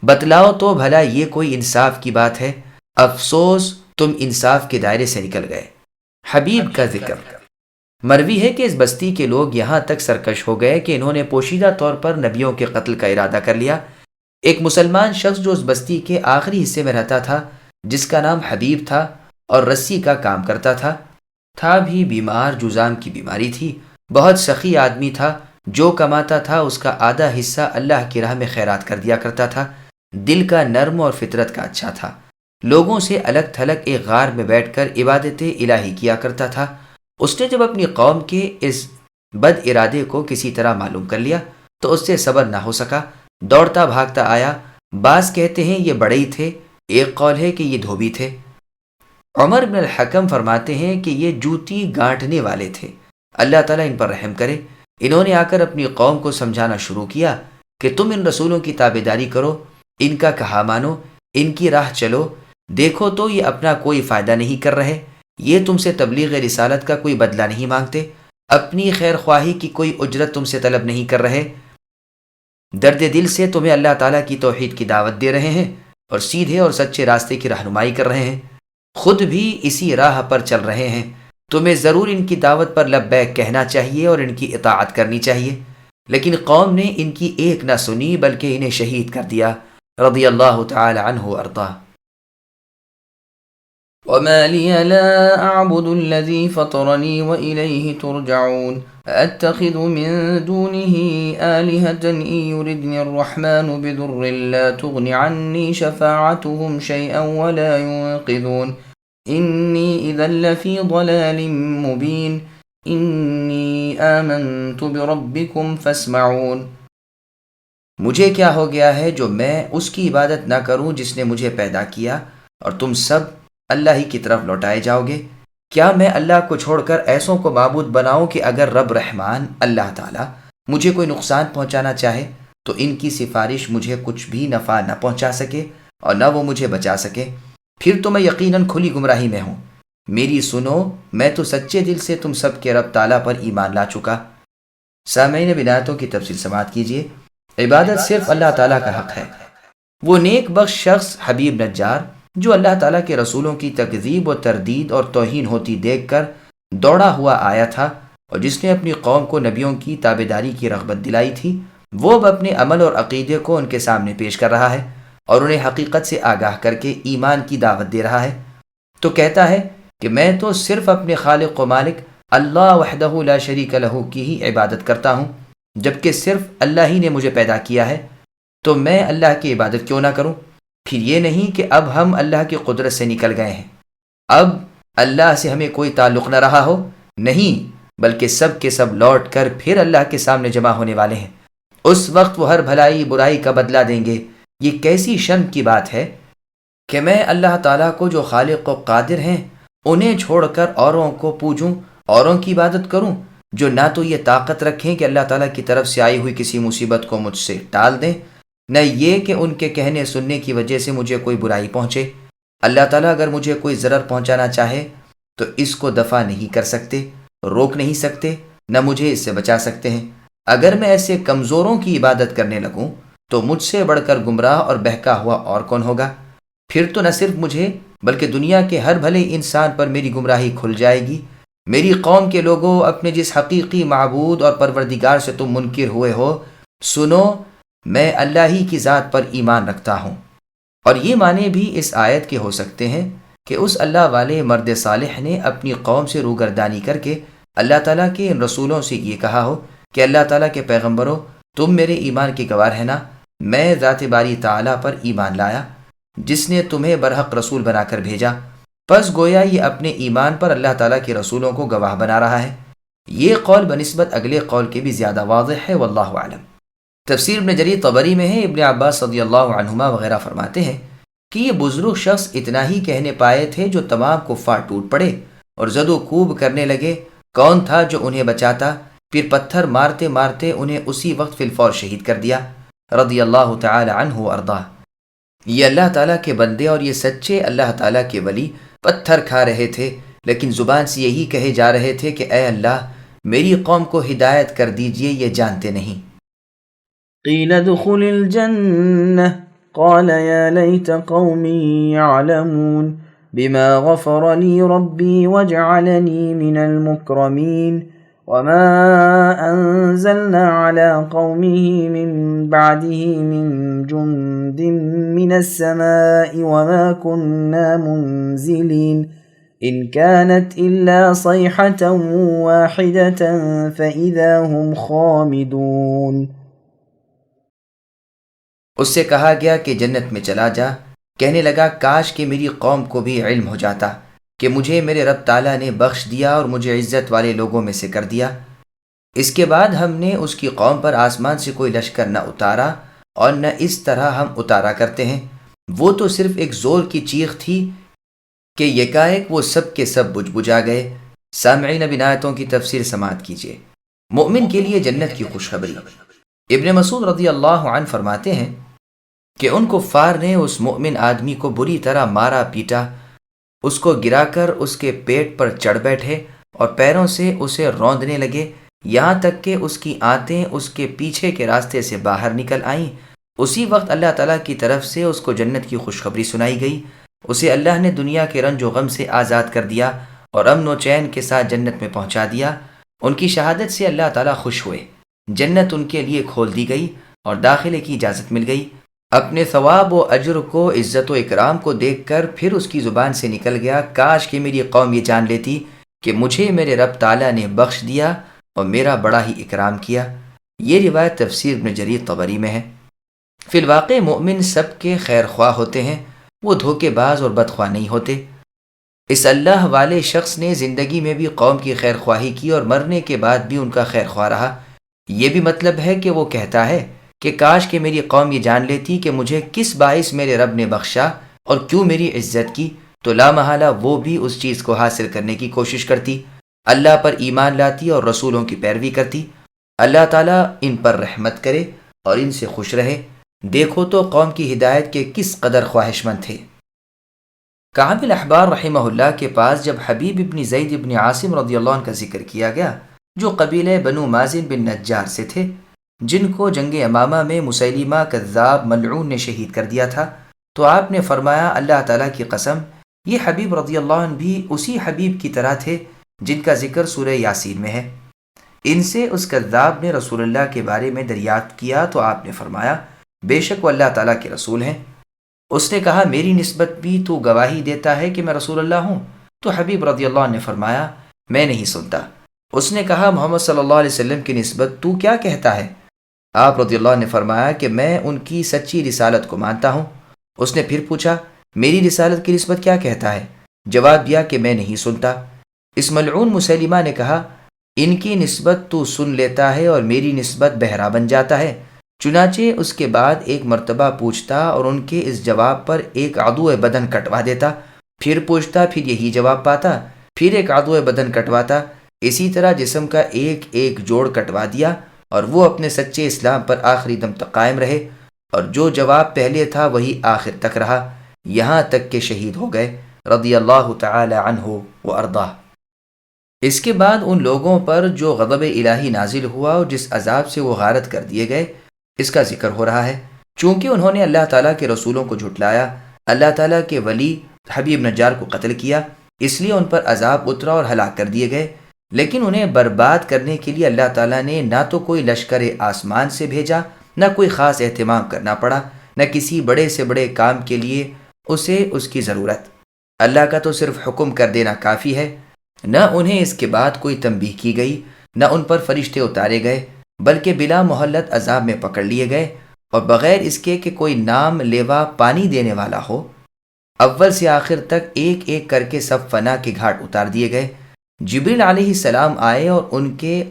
بتلاؤ تو بھلا یہ کوئی انصاف کی بات ہے؟ افسوس تم انصاف کے دائرے سے نکل گئے۔ حبیب کا ذکر۔ مروی ہے کہ اس بستی کے لوگ یہاں تک سرکش ہو گئے کہ انہوں نے پوشیدہ طور پر نبیوں کے قتل کا ارادہ کر لیا۔ ایک مسلمان شخص جو اس بستی کے آخری حصے میں رہتا تھا، جس کا نام حبیب تھا اور رسی کا کام کرتا تھا بھی بیمار، جذام کی بیماری تھی، بہت سخی آدمی تھا، جو کماتا تھا اس کا آدھا حصہ اللہ کی راہ میں خیرات کر دیا کرتا تھا، دل کا نرم اور فطرت کا اچھا تھا، لوگوں سے الگ تھلگ ایک غار میں بیٹھ کر عبادت الہی کیا کرتا تھا۔ اس نے جب اپنی قوم کے اس بد ارادے کو کسی طرح معلوم کر لیا تو اس سے صبر نہ ہو سکا، دوڑتا بھاگتا آیا۔ بعض کہتے ہیں یہ بڑے ہی تھے، ایک قول ہے کہ یہ دھوبی تھے۔ عمر بن الحکم فرماتے ہیں کہ یہ جوتی گانٹنے والے تھے، اللہ تعالیٰ ان پر رحم کرے۔ انہوں نے آ کر اپنی قوم کو سمجھانا شروع کیا کہ تم ان رسولوں کی تابعداری کرو، ان کا کہا مانو، ان کی راہ چلو، دیکھو تو یہ اپنا کوئی فائدہ نہیں کر رہے، یہ تم سے تبلیغ رسالت کا کوئی بدلہ نہیں مانگتے، اپنی خیر خواہی کی کوئی اجرت تم سے طلب نہیں کر رہے، درد دل سے تمہیں اللہ تعالیٰ کی توحید کی دعوت دے رہے ہیں اور سیدھے اور سچے راستے کی رہنمائی کر رہے ہیں، خود بھی اسی راہ پر چل رہے ہیں۔ تمہیں ضرور ان کی دعوت پر لبیک کہنا چاہیے اور ان کی اطاعت کرنی چاہیے، لیکن قوم نے ان کی ایک نہ سنی بلکہ انہیں شہید کر دیا، رضی اللہ تعالی عنہ وارضاہ۔ وما لي لا أعبد الذي فطرني وإليه ترجعون أتخذ من دونه آلهة إن يردني الرحمن بضر لا تغن عني شفاعتهم شيئا ولا ينقذون إني إذا لفي ضلال مبين إني آمنت بربكم فاسمعون۔ مجھے کیا ہو گیا ہے جو میں اس کی عبادت نہ کروں جس نے مجھے پیدا کیا، اور تم سب اللہ ہی کی طرف لوٹائے جاؤ گے۔ کیا میں اللہ کو چھوڑ کر ایسوں کو معبود بناؤں کہ اگر رب رحمان اللہ تعالیٰ مجھے کوئی نقصان پہنچانا چاہے تو ان کی سفارش مجھے کچھ بھی نفع نہ پہنچا سکے اور نہ وہ مجھے بچا سکے۔ پھر تو میں یقیناً کھلی گمراہی میں ہوں۔ میری سنو، میں تو سچے دل سے تم سب کے رب تعالیٰ پر ایمان لا چکا۔ سامعین، اب آیتوں کی تفصیل سماعت کیجیے۔ عبادت صرف اللہ تعالیٰ کا حق ہے۔ وہ نیک بخش شخص حبیب نجار جو اللہ تعالیٰ کے رسولوں کی تکذیب و تردید اور توہین ہوتی دیکھ کر دوڑا ہوا آیا تھا، اور جس نے اپنی قوم کو نبیوں کی تابعداری کی رغبت دلائی تھی، وہ اب اپنے عمل اور عقیدے کو ان کے سامنے پیش کر رہا ہے اور انہیں حقیقت سے آگاہ کر کے ایمان کی دعوت دے رہا ہے۔ تو کہتا ہے کہ میں تو صرف اپنے خالق و مالک اللہ وحدہ لا شریک لہ کی ہی عبادت کرتا ہوں، جبکہ صرف اللہ ہی نے مجھے پیدا کیا ہے، تو میں اللہ کی عبادت کیوں نہ کروں؟ پھر یہ نہیں کہ اب ہم اللہ کی قدرت سے نکل گئے ہیں، اب اللہ سے ہمیں کوئی تعلق نہ رہا ہو، نہیں، بلکہ سب کے سب لوٹ کر پھر اللہ کے سامنے جمع ہونے والے ہیں۔ اس وقت وہ ہر بھلائی برائی کا بدلہ دیں گے۔ یہ کیسی شرم کی بات ہے کہ میں اللہ تعالیٰ کو جو خالق و قادر ہیں انہیں چھوڑ کر اوروں کو پوجوں، اوروں کی عبادت کروں جو نہ تو یہ طاقت رکھیں کہ اللہ تعالیٰ کی طرف سے آئی ہوئی کسی مصیبت کو مجھ سے ٹال دیں، نہ یہ کہ ان کے کہنے سننے کی وجہ سے مجھے کوئی برائی پہنچے۔ اللہ تعالیٰ اگر مجھے کوئی ضرر پہنچانا چاہے تو اس کو دفع نہیں کر سکتے، روک نہیں سکتے، نہ مجھے اس سے بچا سکتے ہیں۔ اگر میں ایسے کمزوروں کی عبادت کرنے لگوں تو مجھ سے بڑھ کر گمراہ اور بہکا ہوا اور کون ہوگا؟ پھر تو نہ صرف مجھے بلکہ دنیا کے ہر بھلے انسان پر میری گمراہی کھل جائے گی۔ میری قوم کے لوگوں، اپنے جس حقیقی معبود اور پروردگار سے تم منکر ہوئے ہو، سنو، میں اللہ ہی کی ذات پر ایمان رکھتا ہوں۔ اور یہ معنی بھی اس آیت کے ہو سکتے ہیں کہ اس اللہ والے مرد صالح نے اپنی قوم سے روگردانی کر کے اللہ تعالیٰ کے ان رسولوں سے یہ کہا ہو کہ اللہ تعالیٰ کے پیغمبروں، تم میرے ایمان کی گواہ ہیں نا، میں ذات باری تعالیٰ پر ایمان لایا جس نے تمہیں برحق رسول بنا کر بھیجا۔ پس گویا یہ اپنے ایمان پر اللہ تعالیٰ کے رسولوں کو گواہ بنا رہا ہے۔ یہ قول بنسبت اگلے قول کے بھی زیادہ واضح ہے، واللہ اعلم۔ تفسیر ابن جریر طبری میں ہے، ابن عباس رضی اللہ عنہما وغیرہ فرماتے ہیں کہ یہ بزرگ شخص اتنا ہی کہنے پائے تھے جو تمام کفار ٹوٹ پڑے اور زد و کوب کرنے لگے، کون تھا جو انہیں بچاتا؟ پھر پتھر مارتے مارتے انہیں اسی وقت فی الفور شہید کر دیا، رضی اللہ تعالی عنہ وارضاہ۔ یہ اللہ تعالیٰ کے بندے اور یہ سچے اللہ تعالیٰ کے ولی پتھر کھا رہے تھے، لیکن زبان سے یہی کہے جا رہے تھے کہ اے اللہ، میری قوم کو ہدایت کر دیجئے، یہ جانتے نہیں۔ قیل ادخل الجنہ قال یا لیت قومی یعلمون بما غفر لی ربی وجعلنی من المکرمین وما انزلنا على قومه من بعده من جند من السماء وما كنا منزلين إن كانت إلا صيحة واحدة فإذا هم خامدون۔ اس سے کہا گیا کہ جنت میں چلا جا، کہنے لگا کاش کہ میری قوم کو بھی علم ہو جاتا کہ مجھے میرے رب تعالیٰ نے بخش دیا اور مجھے عزت والے لوگوں میں سے کر دیا۔ اس کے بعد ہم نے اس کی قوم پر آسمان سے کوئی لشکر نہ اتارا اور نہ اس طرح ہم اتارا کرتے ہیں۔ وہ تو صرف ایک زور کی چیخ تھی کہ یکایک وہ سب کے سب بجھ بجھا گئے۔ سامعین، اب آیتوں کی تفسیر سماعت کیجیے۔ مومن کے لیے جنت کی خوشخبری۔ ابن مسعود رضی اللہ عنہ فرماتے ہیں کہ ان کفار نے اس مومن آدمی کو بری طرح مارا پیٹا، اس کو گرا کر اس کے پیٹ پر چڑھ بیٹھے اور پیروں سے اسے روندنے لگے، یہاں تک کہ اس کی آنتیں اس کے پیچھے کے راستے سے باہر نکل آئیں۔ اسی وقت اللہ تعالیٰ کی طرف سے اس کو جنت کی خوشخبری سنائی گئی۔ اسے اللہ نے دنیا کے رنج و غم سے آزاد کر دیا اور امن و چین کے ساتھ جنت میں پہنچا دیا۔ ان کی شہادت سے اللہ تعالیٰ خوش ہوئے، جنت ان کے لیے کھول دی گئی اور داخلے کی اجازت مل گئی۔ اپنے ثواب و اجر کو، عزت و اکرام کو دیکھ کر پھر اس کی زبان سے نکل گیا، کاش کہ میری قوم یہ جان لیتی کہ مجھے میرے رب تعالیٰ نے بخش دیا اور میرا بڑا ہی اکرام کیا۔ یہ روایت تفسیر ابن جریر طبری میں ہے۔ فی الواقع مومن سب کے خیر خواہ ہوتے ہیں، وہ دھوکے باز اور بدخواہ نہیں ہوتے۔ اس اللہ والے شخص نے زندگی میں بھی قوم کی خیر خواہی کی اور مرنے کے بعد بھی ان کا خیر خواہ رہا۔ یہ بھی مطلب ہے کہ وہ کہتا ہے کہ کاش کہ میری قوم یہ جان لیتی کہ مجھے کس باعث میرے رب نے بخشا اور کیوں میری عزت کی، تو لامحالہ وہ بھی اس چیز کو حاصل کرنے کی کوشش کرتی، اللہ پر ایمان لاتی اور رسولوں کی پیروی کرتی۔ اللہ تعالیٰ ان پر رحمت کرے اور ان سے خوش رہے۔ دیکھو تو قوم کی ہدایت کے کس قدر خواہش مند تھے۔ کعب الاحبار رحمہ اللہ کے پاس جب حبیب ابن زید ابن عاصم رضی اللہ عنہ کا ذکر کیا گیا، جو قبیلہ بنو مازن بن نجار سے تھے، جن کو جنگ امامہ میں مسیلمہ کذاب ملعون نے شہید کر دیا تھا، تو آپ نے فرمایا اللہ تعالیٰ کی قسم، یہ حبیب رضی اللہ عنہ بھی اسی حبیب کی طرح تھے جن کا ذکر سورہ یاسین میں ہے۔ ان سے اس کذاب نے رسول اللہ کے بارے میں دریافت کیا تو آپ نے فرمایا بے شک وہ اللہ تعالیٰ کے رسول ہیں۔ اس نے کہا میری نسبت بھی تو گواہی دیتا ہے کہ میں رسول اللہ ہوں؟ تو حبیب رضی اللہ عنہ نے فرمایا میں نہیں سنتا۔ اس نے کہا محمد صلی اللہ علیہ وسلم کی نسبت تو کیا کہتا ہے؟ آپ رضی اللہ عنہ نے فرمایا کہ میں ان کی سچی رسالت کو مانتا ہوں۔ اس نے پھر پوچھا میری رسالت کی نسبت کیا کہتا ہے؟ جواب دیا کہ میں نہیں سنتا۔ اس ملعون مسیلمہ نے کہا ان کی نسبت تو سن لیتا ہے اور میری نسبت بہرا بن جاتا ہے۔ چنانچہ اس کے بعد ایک مرتبہ پوچھتا اور ان کے اس جواب پر ایک عضو بدن کٹوا دیتا، پھر پوچھتا، پھر یہی جواب پاتا، پھر ایک عضو بدن کٹواتا، اسی طرح جسم کا ایک ایک جوڑ کٹوا دیا، اور وہ اپنے سچے اسلام پر آخری دم تک قائم رہے، اور جو جواب پہلے تھا وہی آخر تک رہا، یہاں تک کہ شہید ہو گئے رضی اللہ تعالی عنہ و ارضاہ۔ اس کے بعد ان لوگوں پر جو غضب الہی نازل ہوا اور جس عذاب سے وہ غارت کر دیے گئے، اس کا ذکر ہو رہا ہے۔ چونکہ انہوں نے اللہ تعالیٰ کے رسولوں کو جھٹلایا، اللہ تعالیٰ کے ولی حبیب نجار کو قتل کیا، اس لیے ان پر عذاب اترا اور ہلاک کر دیے گئے۔ لیکن انہیں برباد کرنے کے لیے اللہ تعالیٰ نے نہ تو کوئی لشکر آسمان سے بھیجا، نہ کوئی خاص اہتمام کرنا پڑا، نہ کسی بڑے سے بڑے کام کے لیے اسے اس کی ضرورت۔ اللہ کا تو صرف حکم کر دینا کافی ہے۔ نہ انہیں اس کے بعد کوئی تنبیہ کی گئی، نہ ان پر فرشتے اتارے گئے، بلکہ بلا مہلت عذاب میں پکڑ لیے گئے، اور بغیر اس کے کہ کوئی نام لیوا پانی دینے والا ہو، اول سے آخر تک ایک ایک کر کے سب فنا کے گھاٹ اتار دیے گئے۔ جبریل علیہ السلام آئے اور ان کے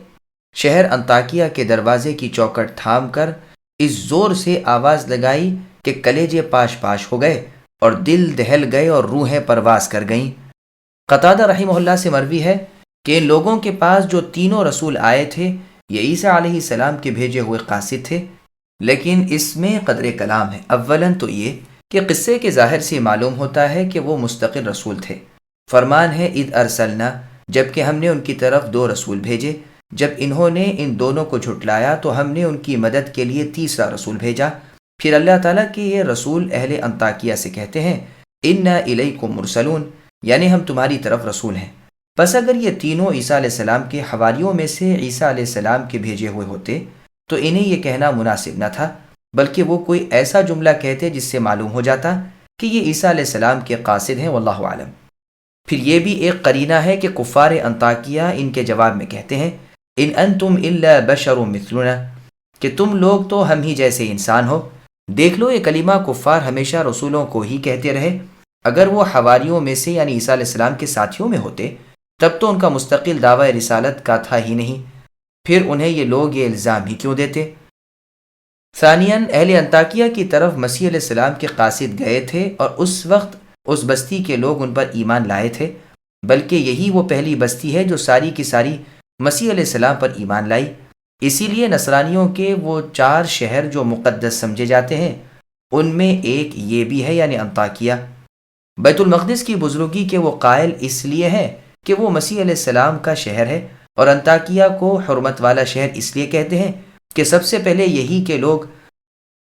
شہر انطاکیہ کے دروازے کی چوکٹ تھام کر اس زور سے آواز لگائی کہ کلیجے پاش پاش ہو گئے اور دل دہل گئے اور روحیں پرواز کر گئیں۔ قتادہ رحمہ اللہ سے مروی ہے کہ ان لوگوں کے پاس جو تینوں رسول آئے تھے یہ عیسیٰ علیہ السلام کے بھیجے ہوئے قاصد تھے، لیکن اس میں قدر کلام ہے۔ اولاً تو یہ کہ قصے کے ظاہر سے معلوم ہوتا ہے کہ وہ مستقل رسول تھے۔ فرمان ہے اذ ارسلنا، جبکہ ہم نے ان کی طرف 2 رسول بھیجے، جب انہوں نے ان دونوں کو جھٹلایا تو ہم نے ان کی مدد کے لیے تیسرا رسول بھیجا۔ پھر اللہ تعالیٰ کے یہ رسول اہل انطاکیہ سے کہتے ہیں انا الیکم مرسلون، یعنی ہم تمہاری طرف رسول ہیں۔ بس اگر یہ تینوں عیسیٰ علیہ السلام کے حواریوں میں سے عیسیٰ علیہ السلام کے بھیجے ہوئے ہوتے تو انہیں یہ کہنا مناسب نہ تھا، بلکہ وہ کوئی ایسا جملہ کہتے جس سے معلوم ہو جاتا کہ یہ عیسیٰ علیہ السلام کے قاصد ہیں، واللہ عالم۔ پھر یہ بھی ایک قرینہ ہے کہ کفار انطاکیہ ان کے جواب میں کہتے ہیں ان انتم الا بشر مثلنا، کہ تم لوگ تو ہم ہی جیسے انسان ہو۔ دیکھ لو یہ کلمہ کفار ہمیشہ رسولوں کو ہی کہتے رہے، اگر وہ حواریوں میں سے یعنی عیسیٰ علیہ السلام کے ساتھیوں میں ہوتے تب تو ان کا مستقل دعوی رسالت کا تھا ہی نہیں، پھر انہیں یہ لوگ یہ الزام ہی کیوں دیتے؟ ثانیاً اہل انطاکیہ کی طرف مسیح علیہ السلام کے قاصد گئے تھے اور اس وقت اس بستی کے لوگ ان پر ایمان لائے تھے، بلکہ یہی وہ پہلی بستی ہے جو ساری کی ساری مسیح علیہ السلام پر ایمان لائی۔ اسی لیے نصرانیوں کے وہ 4 شہر جو مقدس سمجھے جاتے ہیں ان میں ایک یہ بھی ہے، یعنی انطاکیہ۔ بیت المقدس کی بزرگی کے وہ قائل اس لیے ہیں کہ وہ مسیح علیہ السلام کا شہر ہے، اور انطاکیہ کو حرمت والا شہر اس لیے کہتے ہیں کہ سب سے پہلے یہی کے لوگ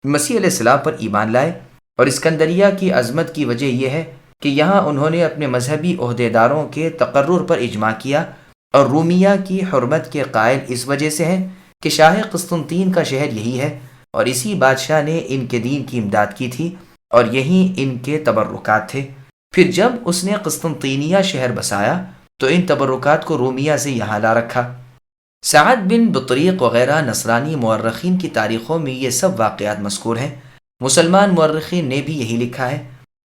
مسیح علیہ السلام پر ایمان لائے، اور اسکندریہ کی عظمت کی وجہ یہ ہے کہ یہاں انہوں نے اپنے مذہبی عہدیداروں کے تقرر پر اجماع کیا، اور رومیہ کی حرمت کے قائل اس وجہ سے ہیں کہ شاہ قسطنطین کا شہر یہی ہے، اور اسی بادشاہ نے ان کے دین کی امداد کی تھی، اور یہی ان کے تبرکات تھے۔ پھر جب اس نے قسطنطینیہ شہر بسایا تو ان تبرکات کو رومیہ سے یہاں لا رکھا۔ سعد بن بطریق وغیرہ نصرانی مورخین کی تاریخوں میں یہ سب واقعات مذکور ہیں۔ مسلمان مورخین نے بھی یہی لکھا ہے۔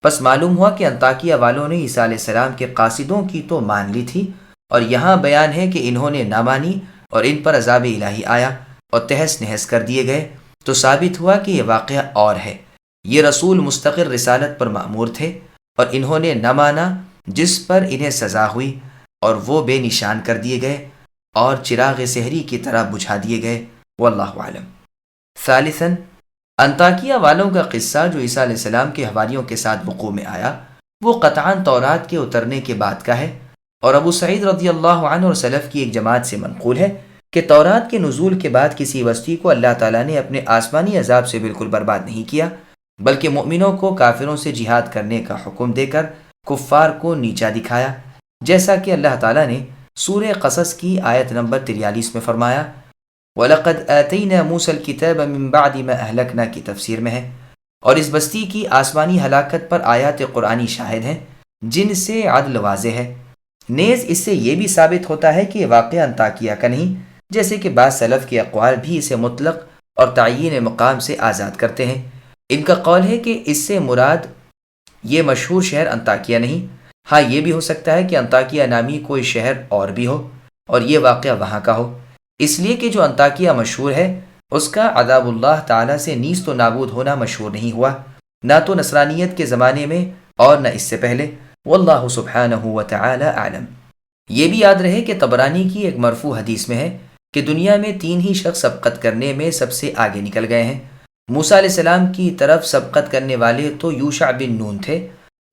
پس معلوم ہوا کہ انطاکیہ والوں نے عیسیٰ علیہ السلام کے قاصدوں کی تو مان لی تھی، اور یہاں بیان ہے کہ انہوں نے نہ مانی اور ان پر عذاب الہی آیا اور تہس نہس کر دیے گئے، تو ثابت ہوا کہ یہ واقعہ اور ہے۔ یہ رسول مستقل رسالت پر مأمور تھے اور انہوں نے نہ مانا، جس پر انہیں سزا ہوئی، اور وہ بے نشان کر دیے گئے اور چراغ سحری کی طرح بجھا دیے گئے، واللہ عالم۔ ثالثاً انطاکیہ والوں کا قصہ جو عیسیٰ علیہ السلام کے حواریوں کے ساتھ وقوع میں آیا، وہ قطعاً تورات کے اترنے کے بعد کا ہے، اور ابو سعید رضی اللہ عنہ اور سلف کی ایک جماعت سے منقول ہے کہ تورات کے نزول کے بعد کسی بستی کو اللہ تعالیٰ نے اپنے آسمانی عذاب سے بالکل برباد نہیں کیا، بلکہ مؤمنوں کو کافروں سے جہاد کرنے کا حکم دے کر کفار کو نیچا دکھایا، جیسا کہ اللہ تعالیٰ نے سورہ قصص کی آیت نمبر 43 میں فرمایا، وَلَقَدْ آتَيْنَا مُوسَى الْكِتَابَ مِن بَعْدِ مَا أَهْلَكْنَا کی تفسیر میں ہے، اور اس بستی کی آسمانی ہلاکت پر آیات قرآنی شاہد ہیں جن سے عدل واضح ہے۔ نیز اس سے یہ بھی ثابت ہوتا ہے کہ یہ واقعہ انطاکیہ کا نہیں، جیسے کہ بعض سلف کے اقوال بھی اسے مطلق اور تعیین مقام سے آزاد کرتے ہیں۔ ان کا قول ہے کہ اس سے مراد یہ مشہور شہر انطاکیہ نہیں، ہاں یہ بھی ہو سکتا ہے کہ انطاکیہ نامی کوئی شہر اور بھی ہو اور یہ واقعہ وہاں کا ہو، اس لیے کہ جو انطاکیہ مشہور ہے اس کا عذاب اللہ تعالیٰ سے نیست و نابود ہونا مشہور نہیں ہوا، نہ تو نصرانیت کے زمانے میں اور نہ اس سے پہلے، واللہ سبحانہ وتعالی اعلم۔ یہ بھی یاد رہے کہ طبرانی کی ایک مرفوع حدیث میں ہے کہ دنیا میں 3 ہی شخص سبقت کرنے میں سب سے آگے نکل گئے ہیں۔ موسیٰ علیہ السلام کی طرف سبقت کرنے والے تو یوشع بن نون تھے،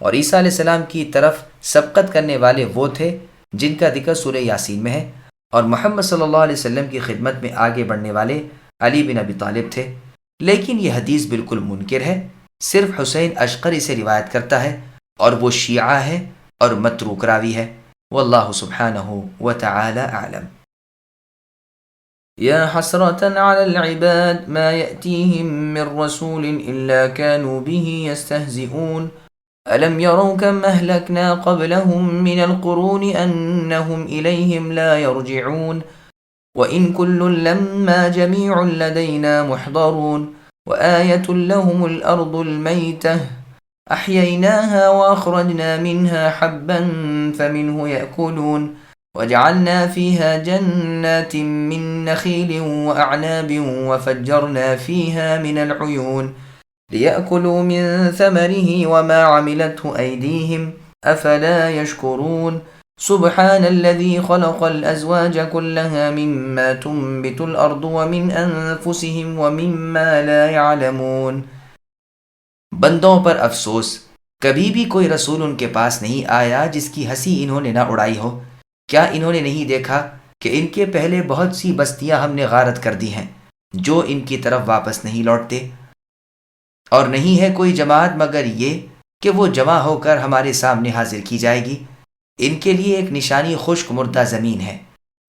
اور عیسیٰ علیہ السلام کی طرف سبقت کرنے والے وہ تھے جن کا ذکر سورہ یاسین میں ہے، اور محمد صلی اللہ علیہ وسلم کی خدمت میں آگے بڑھنے والے علی بن ابی طالب تھے۔ لیکن یہ حدیث بالکل منکر ہے، صرف حسین اشقر اسے روایت کرتا ہے اور وہ شیعہ ہے اور متروک راوی ہے، واللہ سبحانہ وتعالی اعلم۔ يا حسرة على العباد ما يأتيهم من رسول إلا كانوا به يستهزئون ألم يروا كم أهلكنا قبلهم من القرون أنهم إليهم لا يرجعون وَإِن كُلٌّ لَّمَّا جَمِيعٌ لَّدَيْنَا مُحْضَرُونَ وَآيَةٌ لَّهُمُ الْأَرْضُ الْمَيْتَةُ أَحْيَيْنَاهَا وَأَخْرَجْنَا مِنْهَا حَبًّا فَمِنْهُ يَأْكُلُونَ وَجَعَلْنَا فِيهَا جَنَّاتٍ مِّن نَّخِيلٍ وَأَعْنَابٍ وَفَجَّرْنَا فِيهَا مِنَ الْعُيُونِ لِيَأْكُلُوا مِن ثَمَرِهِ وَمَا عَمِلَتْهُ أَيْدِيهِمْ أَفَلَا يَشْكُرُونَ سبحان الذي خلق الأزواج كلها مما تنبت الأرض ومن أنفسهم ومما لا يعلمون۔ بندوں پر افسوس، کبھی بھی کوئی رسول ان کے پاس نہیں آیا جس کی ہنسی انہوں نے نہ اڑائی ہو۔ کیا انہوں نے نہیں دیکھا کہ ان کے پہلے بہت سی بستیاں ہم نے غارت کر دی ہیں جو ان کی طرف واپس نہیں لوٹتے، اور نہیں ہے کوئی جماعت مگر یہ کہ وہ جمع ہو کر ہمارے سامنے حاضر کی جائے گی۔ ان کے لیے ایک نشانی خشک مردہ زمین ہے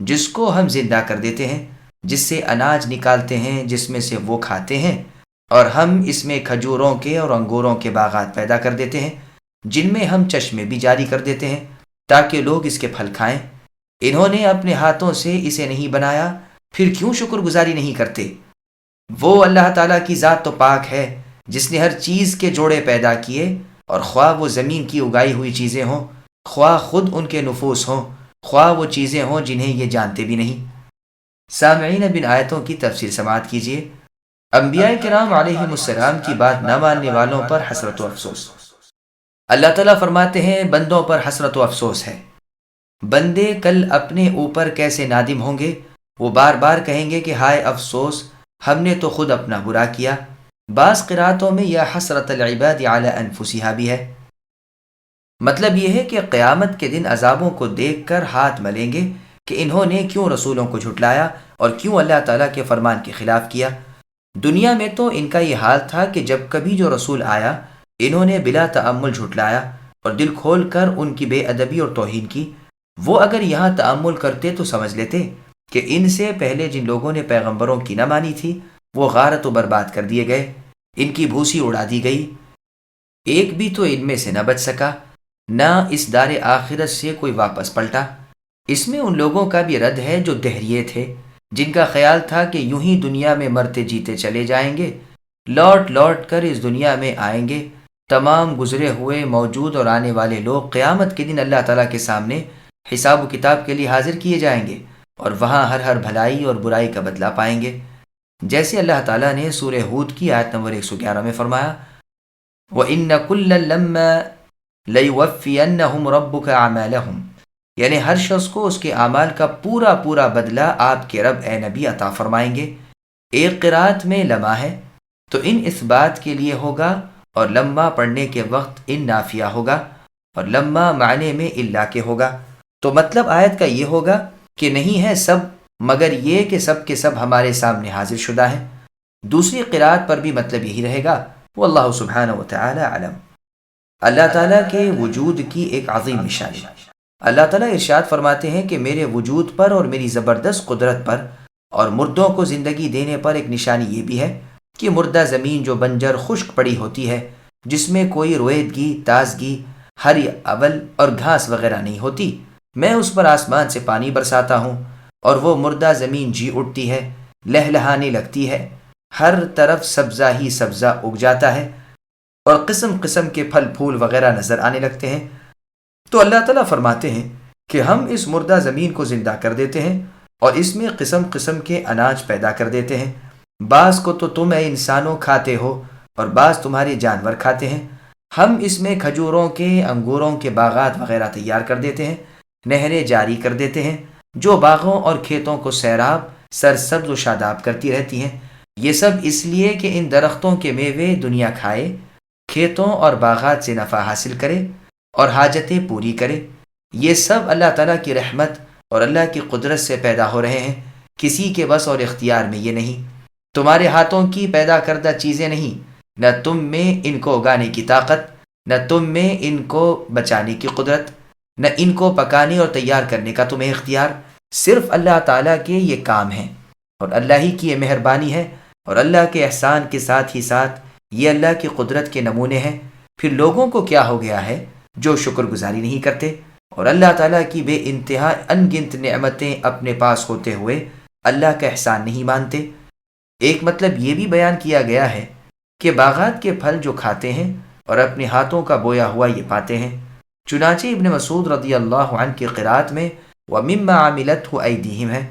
جس کو ہم زندہ کر دیتے ہیں، جس سے اناج نکالتے ہیں جس میں سے وہ کھاتے ہیں، اور ہم اس میں کھجوروں کے اور انگوروں کے باغات پیدا کر دیتے ہیں جن میں ہم چشمے بھی جاری کر دیتے ہیں تاکہ لوگ اس کے پھل کھائیں۔ انہوں نے اپنے ہاتھوں سے اسے نہیں بنایا، پھر کیوں شکر گزاری نہیں کرتے؟ وہ اللہ تعالیٰ کی ذات تو پاک ہے جس نے ہر چیز کے جوڑے پیدا کیے، اور خواہ وہ زمین کی اگائی ہوئی چیزیں ہوں، خواہ خود ان کے نفوس ہوں، خواہ وہ چیزیں ہوں جنہیں یہ جانتے بھی نہیں۔ سامعین، اب ان آیتوں کی تفسیر سماعت کیجیے۔ انبیاء کرام علیہم السلام کی بات نہ ماننے والوں پر حسرت و افسوس۔ اللہ تعالیٰ فرماتے ہیں بندوں پر حسرت و افسوس ہے۔ بندے کل اپنے اوپر کیسے نادم ہوں گے، وہ بار بار کہیں گے کہ ہائے افسوس، ہم نے تو خود اپنا برا کیا۔ بعض قراتوں میں یا حسرت العباد علی انفسہا بھی ہے، مطلب یہ ہے کہ قیامت کے دن عذابوں کو دیکھ کر ہاتھ ملیں گے کہ انہوں نے کیوں رسولوں کو جھٹلایا اور کیوں اللہ تعالیٰ کے فرمان کے خلاف کیا۔ دنیا میں تو ان کا یہ حال تھا کہ جب کبھی جو رسول آیا انہوں نے بلا تأمل جھٹلایا اور دل کھول کر ان کی بے ادبی اور توہین کی۔ وہ اگر یہاں تأمل کرتے تو سمجھ لیتے کہ ان سے پہلے جن لوگوں نے پیغمبروں کی نہ مانی تھی وہ غارت و برباد کر دیے گئے، ان کی بھوسی اڑا دی گئی، ایک بھی تو ان میں سے نہ بچ سکا، نہ اس دار آخرت سے کوئی واپس پلٹا۔ اس میں ان لوگوں کا بھی رد ہے جو دہریے تھے، جن کا خیال تھا کہ یوں ہی دنیا میں مرتے جیتے چلے جائیں گے، لوٹ لوٹ کر اس دنیا میں آئیں گے۔ تمام گزرے ہوئے، موجود اور آنے والے لوگ قیامت کے دن اللہ تعالیٰ کے سامنے حساب و کتاب کے لیے حاضر کیے جائیں گے، اور وہاں ہر بھلائی اور برائی کا بدلہ پائیں گے، جیسے اللہ تعالیٰ نے سورہ ہود کی آیت نمبر 111 میں فرمایا، وَإِنَّ كُلًّا لَمَّا لَيُوَفِّيَنَّهُمْ رَبُّكَ أَعْمَالَهُمْ، یعنی ہر شخص کو اس کے اعمال کا پورا پورا بدلہ آپ کے رب اے نبی عطا فرمائیں گے۔ ایک قرات میں لمحہ ہے تو ان اس بات کے لیے ہوگا، اور لمحہ پڑھنے کے وقت ان نافیہ ہوگا، اور لما معنی میں الا کے ہوگا، تو مطلب آیت کا یہ ہوگا کہ نہیں ہے سب مگر یہ کہ سب کے سب ہمارے سامنے حاضر شدہ ہیں۔ دوسری قرات پر بھی مطلب یہی رہے گا، واللہ سبحانہ وتعالی علم۔ اللہ تعالیٰ کے وجود کی ایک عظیم نشانی۔ اللہ تعالیٰ ارشاد فرماتے ہیں کہ میرے وجود پر اور میری زبردست قدرت پر اور مردوں کو زندگی دینے پر ایک نشانی یہ بھی ہے کہ مردہ زمین جو بنجر خشک پڑی ہوتی ہے، جس میں کوئی رویدگی، تازگی، ہری اول اور گھاس وغیرہ نہیں ہوتی، میں اس پر آسمان سے پانی برساتا ہوں اور وہ مردہ زمین جی اٹھتی ہے، لہلہانے لگتی ہے، ہر طرف سبزہ ہی سبزہ اگ جاتا ہے اور قسم قسم کے پھل پھول وغیرہ نظر آنے لگتے ہیں۔ تو اللہ تعالیٰ فرماتے ہیں کہ ہم اس مردہ زمین کو زندہ کر دیتے ہیں اور اس میں قسم قسم کے اناج پیدا کر دیتے ہیں۔ بعض کو تو تم اے انسانوں کھاتے ہو اور بعض تمہارے جانور کھاتے ہیں۔ ہم اس میں کھجوروں کے، انگوروں کے باغات وغیرہ تیار کر دیتے ہیں، نہریں جاری کر دیتے ہیں جو باغوں اور کھیتوں کو سیراب، سرسبز و شاداب کرتی رہتی ہیں۔ یہ سب اس لیے کہ ان درختوں کے میوے دنیا کھائے، کھیتوں اور باغات سے نفع حاصل کرے اور حاجتیں پوری کرے۔ یہ سب اللہ تعالیٰ کی رحمت اور اللہ کی قدرت سے پیدا ہو رہے ہیں، کسی کے بس اور اختیار میں یہ نہیں۔ تمہارے ہاتھوں کی پیدا کردہ چیزیں نہیں، نہ تم میں ان کو اگانے کی طاقت، نہ تم میں ان کو بچانے کی قدرت، نہ ان کو پکانے اور تیار کرنے کا تمہیں اختیار۔ صرف اللہ تعالیٰ کے یہ کام ہیں اور اللہ ہی کی یہ مہربانی ہے اور اللہ کے احسان کے ساتھ ہی ساتھ یہ اللہ کی قدرت کے نمونے ہیں۔ پھر لوگوں کو کیا ہو گیا ہے جو شکر گزاری نہیں کرتے اور اللہ تعالیٰ کی بے انتہا ان گنت نعمتیں اپنے پاس ہوتے ہوئے اللہ کا احسان نہیں مانتے۔ ایک مطلب یہ بھی بیان کیا گیا ہے کہ باغات کے پھل جو کھاتے ہیں اور اپنے ہاتھوں کا بویا ہوا یہ پاتے ہیں۔ چنانچہ ابن مسعود رضی اللہ عنہ کی قرات میں وَمِمَّا عَمِلَتْهُ أَيْدِيهِمْ ہے۔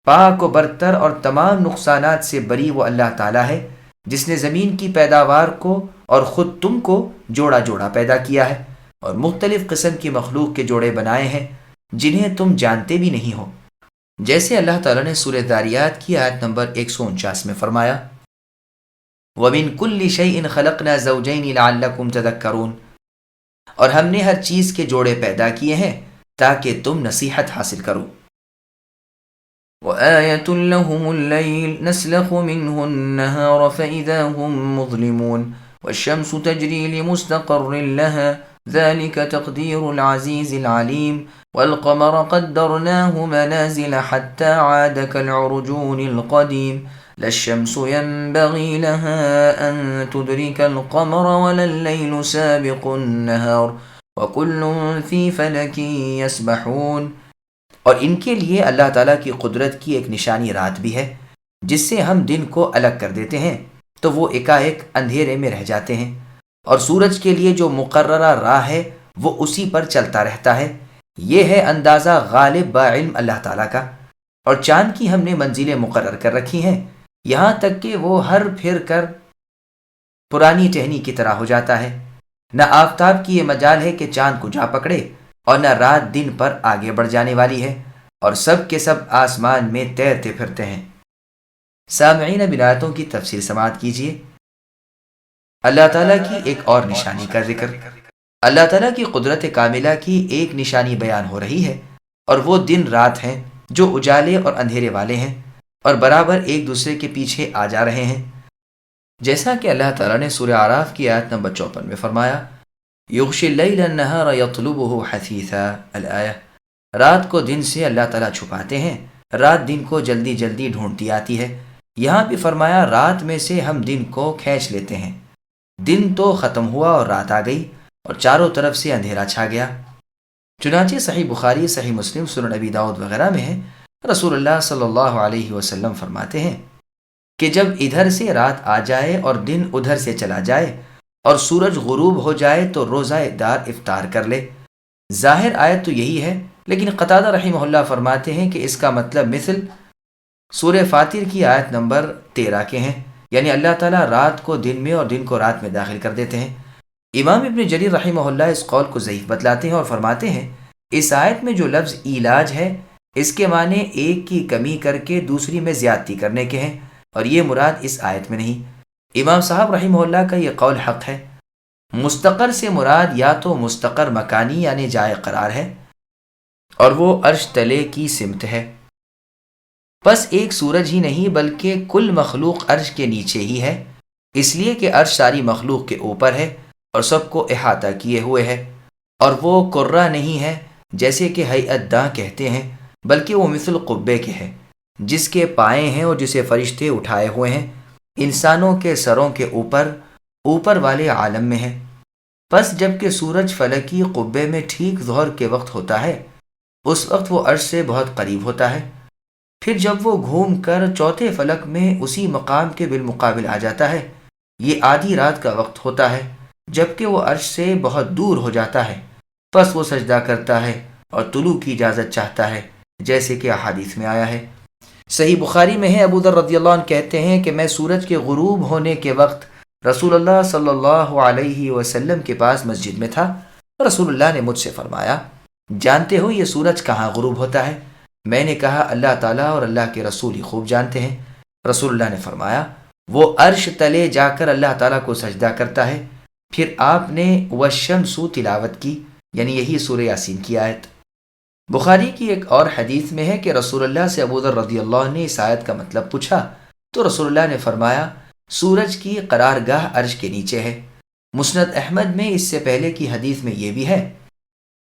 پاک و برتر اور تمام نقصانات سے بری وہ اللہ تعالیٰ ہے جس نے زمین کی پیداوار کو اور خود تم کو جوڑا جوڑا پیدا کیا ہے اور مختلف قسم کی مخلوق کے جوڑے بنائے ہیں جنہیں تم جانتے بھی نہیں ہو، جیسے اللہ تعالیٰ نے سورہ ذاریات کی آیت نمبر 149 میں فرمایا وَمِن كُلِّ شَيْءٍ خَلَقْنَا زَوْجَيْنِ لَعَلَّكُمْ تَذَكَّرُونَ، اور ہم نے ہر چیز کے جوڑے پیدا کیے ہیں تاکہ تم نصیحت حاصل کرو۔ وآية لهم الليل نسلخ منه النهار فإذا هم مظلمون والشمس تجري لمستقر لها ذلك تقدير العزيز العليم والقمر قدرناه منازل حتى عاد كالعرجون القديم لا الشمس ينبغي لها أن تدرك القمر ولا الليل سابق النهار وكل في فلك يسبحون۔ اور ان کے لیے اللہ تعالیٰ کی قدرت کی ایک نشانی رات بھی ہے جس سے ہم دن کو الگ کر دیتے ہیں تو وہ ایک اندھیرے میں رہ جاتے ہیں، اور سورج کے لیے جو مقررہ راہ ہے وہ اسی پر چلتا رہتا ہے۔ یہ ہے اندازہ غالب با علم اللہ تعالیٰ کا۔ اور چاند کی ہم نے منزلیں مقرر کر رکھی ہیں یہاں تک کہ وہ ہر پھر کر پرانی ٹہنی کی طرح ہو جاتا ہے۔ نہ آفتاب کی یہ مجال ہے کہ چاند کو جا پکڑے اور نہ رات دن پر آگے بڑھ جانے والی ہے، اور سب کے سب آسمان میں تیرتے پھرتے ہیں۔ سامعین، اب آیتوں کی تفسیر سماعت کیجیے۔ اللہ تعالیٰ کی ایک اور نشانی کا ذکر۔ اللہ تعالیٰ کی قدرت کاملہ کی ایک نشانی بیان ہو رہی ہے، اور وہ دن رات ہیں جو اجالے اور اندھیرے والے ہیں اور برابر ایک دوسرے کے پیچھے آ جا رہے ہیں، جیسا کہ اللہ تعالیٰ نے سورہ اعراف کی آیت نمبر 54 میں فرمایا یغشی اللیل النہار یطلبہ حثیثا الآیہ، رات کو دن سے اللہ تعالیٰ چھپاتے ہیں، رات دن کو جلدی جلدی ڈھونڈتی آتی ہے۔ یہاں بھی فرمایا رات میں سے ہم دن کو کھینچ لیتے ہیں۔ دن تو ختم ہوا اور رات آ گئی اور چاروں طرف سے اندھیرا چھا گیا۔ چنانچہ صحیح بخاری، صحیح مسلم، سنن ابی داؤد وغیرہ میں ہے، رسول اللہ صلی اللہ علیہ وسلم فرماتے ہیں کہ جب ادھر سے رات آ جائے اور دن ادھر سے چلا جائے اور سورج غروب ہو جائے تو روزہ دار افطار کر لے۔ ظاہر آیت تو یہی ہے، لیکن قتادہ رحمہ اللہ فرماتے ہیں کہ اس کا مطلب مثل سورہ فاطر کی آیت نمبر 13 کے ہیں، یعنی اللہ تعالیٰ رات کو دن میں اور دن کو رات میں داخل کر دیتے ہیں۔ امام ابن جریر رحمہ اللہ اس قول کو ضعیف بتلاتے ہیں اور فرماتے ہیں اس آیت میں جو لفظ علاج ہے اس کے معنی ایک کی کمی کر کے دوسری میں زیادتی کرنے کے ہیں، اور یہ مراد اس آیت میں نہیں۔ امام صاحب رحمہ اللہ کا یہ قول حق ہے۔ مستقر سے مراد یا تو مستقر مکانی یعنی جائے قرار ہے اور وہ عرش تلے کی سمت ہے. پس ایک سورج ہی نہیں بلکہ کل مخلوق عرش کے نیچے ہی ہے، اس لیے کہ عرش ساری مخلوق کے اوپر ہے اور سب کو احاطہ کیے ہوئے ہے. اور وہ کرہ نہیں ہے جیسے کہ ہیئت داں کہتے ہیں، بلکہ وہ مثل قبے کے ہے جس کے پائے ہیں اور جسے فرشتے اٹھائے ہوئے ہیں، انسانوں کے سروں کے اوپر والے عالم میں ہے. پس جب کہ سورج فلکی قبے میں ٹھیک ظہر کے وقت ہوتا ہے، اس وقت وہ عرش سے بہت قریب ہوتا ہے. پھر جب وہ گھوم کر چوتھے فلک میں اسی مقام کے بالمقابل آ جاتا ہے، یہ آدھی رات کا وقت ہوتا ہے جب کہ وہ عرش سے بہت دور ہو جاتا ہے. پس وہ سجدہ کرتا ہے اور طلوع کی اجازت چاہتا ہے جیسے کہ احادیث میں آیا ہے. صحیح بخاری میں ہے، ابو ذر رضی اللہ عنہ کہتے ہیں کہ میں سورج کے غروب ہونے کے وقت رسول اللہ صلی اللہ علیہ وسلم کے پاس مسجد میں تھا. رسول اللہ نے مجھ سے فرمایا، جانتے ہو یہ سورج کہاں غروب ہوتا ہے؟ میں نے کہا اللہ تعالیٰ اور اللہ کے رسول ہی خوب جانتے ہیں. رسول اللہ نے فرمایا، وہ عرش تلے جا کر اللہ تعالیٰ کو سجدہ کرتا ہے. پھر آپ نے والشمس تلاوت کی، یعنی یہی سورہ یاسین کی آیت. بخاری کی ایک اور حدیث میں ہے کہ رسول اللہ سے ابو ذر رضی اللہ عنہ نے اس آیت کا مطلب پوچھا تو رسول اللہ نے فرمایا، سورج کی قرارگاہ عرش کے نیچے ہے. مسند احمد میں اس سے پہلے کی حدیث میں یہ بھی ہے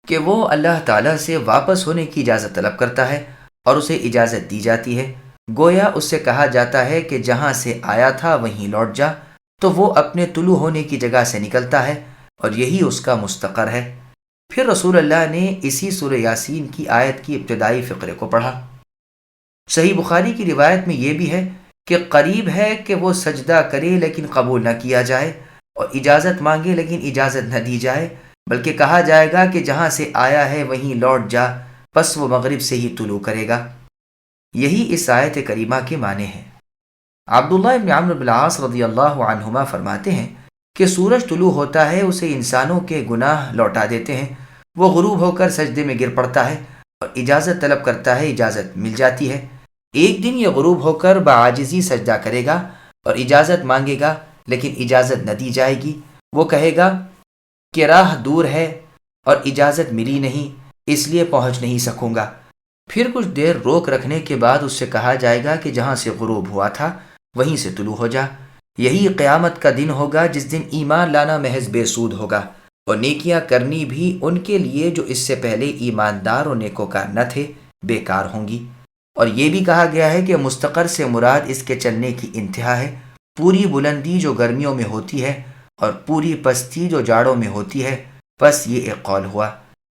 کہ وہ اللہ تعالیٰ سے واپس ہونے کی اجازت طلب کرتا ہے اور اسے اجازت دی جاتی ہے. گویا اس سے کہا جاتا ہے کہ جہاں سے آیا تھا وہیں لوٹ جا، تو وہ اپنے طلوع ہونے کی جگہ سے نکلتا ہے اور یہی اس کا مستقر ہے. پھر رسول اللہ نے اسی سورہ یاسین کی آیت کی ابتدائی فقرے کو پڑھا. صحیح بخاری کی روایت میں یہ بھی ہے کہ قریب ہے کہ وہ سجدہ کرے لیکن قبول نہ کیا جائے، اور اجازت مانگے لیکن اجازت نہ دی جائے، بلکہ کہا جائے گا کہ جہاں سے آیا ہے وہیں لوٹ جا، پس وہ مغرب سے ہی طلوع کرے گا. یہی اس آیت کریمہ کے معنی ہیں. عبداللہ ابن عمرو بن العاص رضی اللہ عنہما فرماتے ہیں کہ سورج طلوع ہوتا ہے، اسے انسانوں کے گناہ لوٹا دیتے ہیں. وہ غروب ہو کر سجدے میں گر پڑتا ہے اور اجازت طلب کرتا ہے، اجازت مل جاتی ہے. ایک دن یہ غروب ہو کر بعاجزی سجدہ کرے گا اور اجازت مانگے گا لیکن اجازت نہ دی جائے گی. وہ کہے گا کہ راہ دور ہے اور اجازت ملی نہیں، اس لیے پہنچ نہیں سکوں گا. پھر کچھ دیر روک رکھنے کے بعد اس سے کہا جائے گا کہ جہاں سے غروب ہوا تھا وہیں سے طلوع ہو جا. یہی قیامت کا دن ہوگا جس دن ایمان لانا محض بے سود ہوگا اور نیکیاں کرنی بھی ان کے لیے جو اس سے پہلے ایماندار اور نیکوکار نہ تھے بیکار ہوں گی. اور یہ بھی کہا گیا ہے کہ مستقر سے مراد اس کے چلنے کی انتہا ہے، پوری بلندی جو گرمیوں میں ہوتی ہے اور پوری پستی جو جاڑوں میں ہوتی ہے. پس یہ ایک قول ہوا.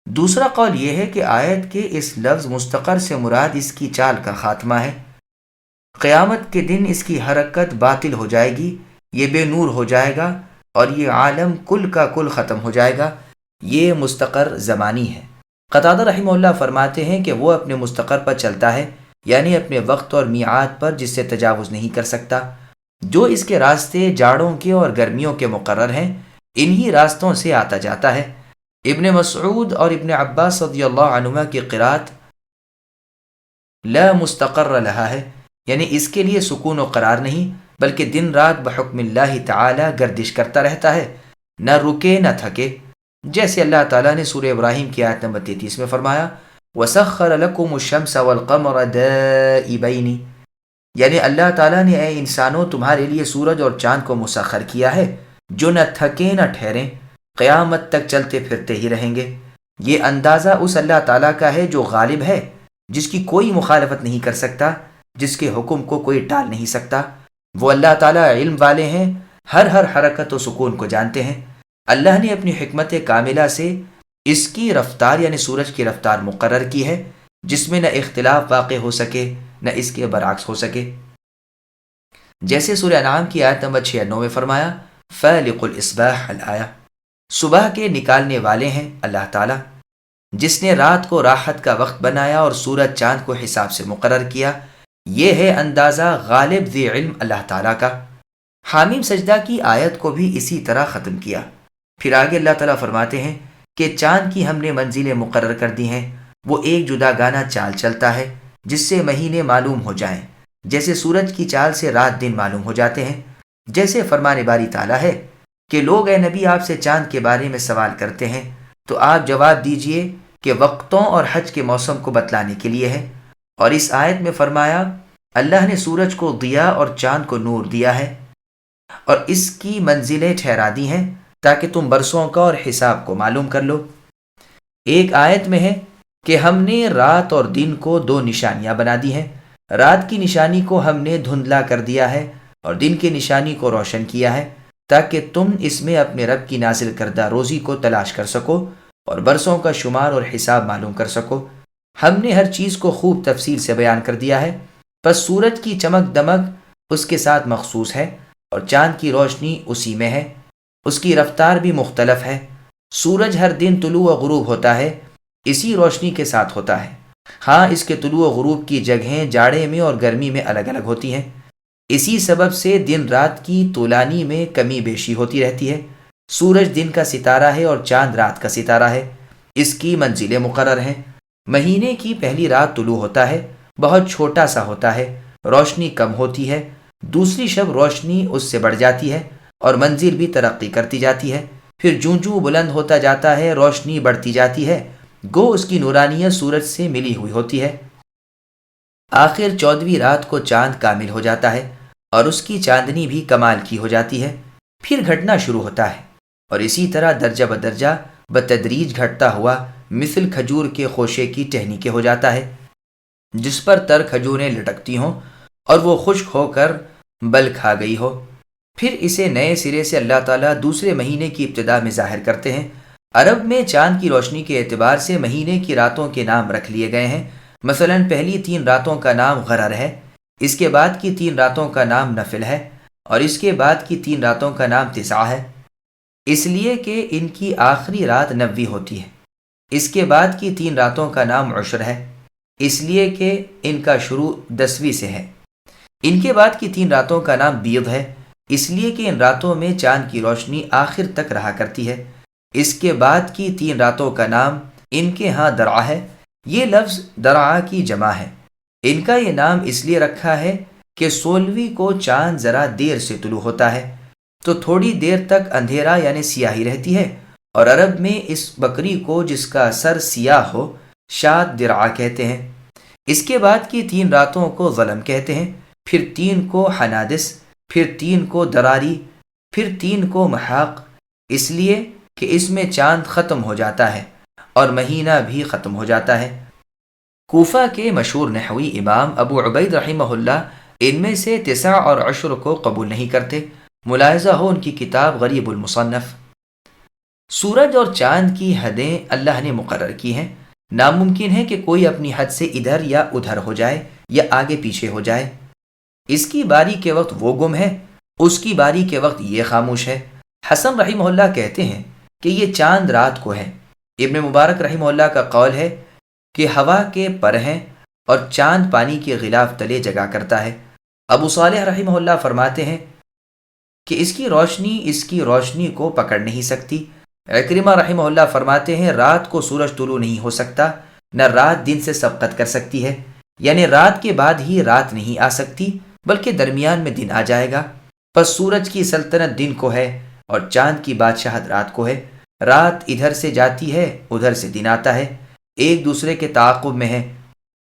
دوسرا قول یہ ہے کہ آیت کے اس لفظ مستقر سے مراد اس کی چال کا خاتمہ ہے. قیامت کے دن اس کی حرکت باطل ہو جائے گی، یہ بے نور ہو جائے گا اور یہ عالم کل کا کل ختم ہو جائے گا. یہ مستقر زمانی ہے. قتادہ رحمہ اللہ فرماتے ہیں کہ وہ اپنے مستقر پر چلتا ہے، یعنی اپنے وقت اور میعاد پر جس سے تجاوز نہیں کر سکتا. جو اس کے راستے جاڑوں کے اور گرمیوں کے مقرر ہیں انہی راستوں سے آتا جاتا ہے. ابن مسعود اور ابن عباس رضی اللہ عنہما کی قرات لا مستقر لہا ہے، یعنی اس کے لیے سکون و قرار نہیں بلکہ دن رات بحکم اللہ تعالی گردش کرتا رہتا ہے، نہ رکے نہ تھکے. جیسے اللہ تعالیٰ نے سورہ ابراہیم کی آیت نمبر 33 میں فرمایا وَسَخَّرَ لَكُمُ الشَّمْسَ وَالْقَمَرَ دَائِبَيْنِ، یعنی اللہ تعالیٰ نے اے انسانوں تمہارے لیے سورج اور چاند کو مسخر کیا ہے جو نہ تھکیں نہ ٹھہریں، قیامت تک چلتے پھرتے ہی رہیں گے. یہ اندازہ اس اللہ تعالیٰ کا ہے جو غالب ہے، جس کی کوئی مخالفت نہیں کر سکتا، جس کے حکم کو کوئی ٹال نہیں سکتا. وہ اللہ تعالیٰ علم والے ہیں، ہر حرکت و سکون کو جانتے ہیں. اللہ نے اپنی حکمت کاملہ سے اس کی رفتار یعنی سورج کی رفتار مقرر کی ہے جس میں نہ اختلاف واقع ہو سکے نہ اس کے برعکس ہو سکے. جیسے سورہ انعام کی آیت نمبر 96 میں فرمایا فالق الاصباح الآیہ، صبح کے نکالنے والے ہیں اللہ تعالیٰ، جس نے رات کو راحت کا وقت بنایا اور سورج چاند کو حساب سے مقرر کیا. یہ ہے اندازہ غالب ذی علم اللہ تعالیٰ کا. حامیم سجدہ کی آیت کو بھی اسی طرح ختم کیا. پھر آگے اللہ تعالیٰ فرماتے ہیں کہ چاند کی ہم نے منزلیں مقرر کر دی ہیں، وہ ایک جدا گانا چال چلتا ہے جس سے مہینے معلوم ہو جائیں، جیسے سورج کی چال سے رات دن معلوم ہو جاتے ہیں. جیسے فرمان باری تعالیٰ ہے کہ لوگ اے نبی آپ سے چاند کے بارے میں سوال کرتے ہیں تو آپ جواب دیجئے کہ وقتوں اور حج کے موسم کو بتلانے کے لیے ہے۔ اور اس آیت میں فرمایا اللہ نے سورج کو ضیاء اور چاند کو نور دیا ہے اور اس کی منزلیں ٹھہرا دی ہیں تاکہ تم برسوں کا اور حساب کو معلوم کر لو۔ ایک آیت میں ہے کہ ہم نے رات اور دن کو 2 نشانیاں بنا دی ہیں۔ رات کی نشانی کو ہم نے دھندلا کر دیا ہے اور دن کی نشانی کو روشن کیا ہے تاکہ تم اس میں اپنے رب کی نازل کردہ روزی کو تلاش کر سکو اور برسوں کا شمار اور حساب معلوم کر سکو۔ ہم نے ہر چیز کو خوب تفصیل سے بیان کر دیا ہے۔ پس سورج کی چمک دمک اس کے ساتھ مخصوص ہے اور چاند کی روشنی اسی میں ہے، اس کی رفتار بھی مختلف ہے۔ سورج ہر دن طلوع و غروب ہوتا ہے، اسی روشنی کے ساتھ ہوتا ہے۔ ہاں اس کے طلوع و غروب کی جگہیں جاڑے میں اور گرمی میں الگ الگ ہوتی ہیں، اسی سبب سے دن رات کی طولانی میں کمی بیشی ہوتی رہتی ہے۔ سورج دن کا ستارہ ہے اور چاند رات کا ستارہ ہے، اس کی منزلیں مقرر ہیں۔ مہینے کی پہلی رات طلوع ہوتا ہے، بہت چھوٹا سا ہوتا ہے، روشنی کم ہوتی ہے۔ دوسری شب روشنی اس سے بڑھ جاتی ہے اور منزل بھی ترقی کرتی جاتی ہے، پھر جوں جوں بلند ہوتا جاتا ہے روشنی بڑھتی جاتی ہے، گو اس کی نورانیت سورج سے ملی ہوئی ہوتی ہے۔ آخر 14ویں رات کو چاند کامل ہو جاتا ہے اور اس کی چاندنی بھی کمال کی ہو جاتی ہے، پھر گھٹنا شروع ہوتا ہے اور اسی طرح درجہ بدرجہ بتدریج گھٹتا ہوا مثل کھجور کے خوشے کی ٹہنی کے ہو جاتا ہے جس پر تر کھجوریں لٹکتی ہوں اور وہ خشک ہو کر بل کھا گئی ہو۔ پھر اسے نئے سرے سے اللہ تعالیٰ دوسرے مہینے کی ابتدا میں ظاہر کرتے ہیں۔ عرب میں چاند کی روشنی کے اعتبار سے مہینے کی راتوں کے نام رکھ لیے گئے ہیں۔ مثلا پہلی 3 راتوں کا نام غرر ہے، اس کے بعد کی 3 راتوں کا نام نفل ہے اور اس کے بعد کی 3 راتوں کا نام تسعہ ہے، اس لیے کہ ان کی آخری رات 90 ہوتی ہے۔ اس کے بعد کی 3 راتوں کا نام عشر ہے، اس لیے کہ ان کا شروع 10ویں سے ہے۔ ان کے بعد کی 3 راتوں کا نام بیض ہے، اس لیے کہ ان راتوں میں چاند کی روشنی آخر تک رہا کرتی ہے۔ اس کے بعد کی 3 راتوں کا نام ان کے ہاں درعہ ہے، یہ لفظ درعہ کی جمع ہے۔ ان کا یہ نام اس لیے رکھا ہے کہ 16ویں کو چاند ذرا دیر سے طلوع ہوتا ہے تو تھوڑی دیر تک اندھیرا یعنی سیاہی رہتی ہے، اور عرب میں اس بکری کو جس کا سر سیاہ ہو شاد درعہ کہتے ہیں۔ اس کے بعد کی 3 راتوں کو ظلم کہتے ہیں، پھر 3 کو حنادس، پھر 3 کو دراری، پھر 3 کو محاق، اس لیے کہ اس میں چاند ختم ہو جاتا ہے اور مہینہ بھی ختم ہو جاتا ہے۔ کوفہ کے مشہور نحوی امام ابو عبید رحمہ اللہ ان میں سے 9 اور عشر کو قبول نہیں کرتے، ملاحظہ ہو ان کی کتاب غریب المصنف۔ سورج اور چاند کی حدیں اللہ نے مقرر کی ہیں، ناممکن ہے کہ کوئی اپنی حد سے ادھر یا ادھر ہو جائے یا آگے پیچھے ہو جائے۔ اس کی باری کے وقت وہ گم ہے، اس کی باری کے وقت یہ خاموش ہے۔ حسن رحمہ اللہ کہتے ہیں کہ یہ چاند رات کو ہے۔ ابن مبارک رحمہ اللہ کا قول ہے کہ ہوا کے پر ہیں اور چاند پانی کے غلاف تلے جگا کرتا ہے۔ ابو صالح رحمہ اللہ فرماتے ہیں کہ اس کی روشنی کو پکڑ نہیں سکتی۔ عکرمہ رحمہ اللہ فرماتے ہیں رات کو سورج طلوع نہیں ہو سکتا، نہ رات دن سے سبقت کر سکتی ہے، یعنی رات کے بعد ہی رات نہیں آ سکتی بلکہ درمیان میں دن آ جائے گا۔ پس سورج کی سلطنت دن کو ہے اور چاند کی بادشاہت رات کو ہے۔ رات ادھر سے جاتی ہے، ادھر سے دن آتا ہے، ایک دوسرے کے تعاقب میں ہے،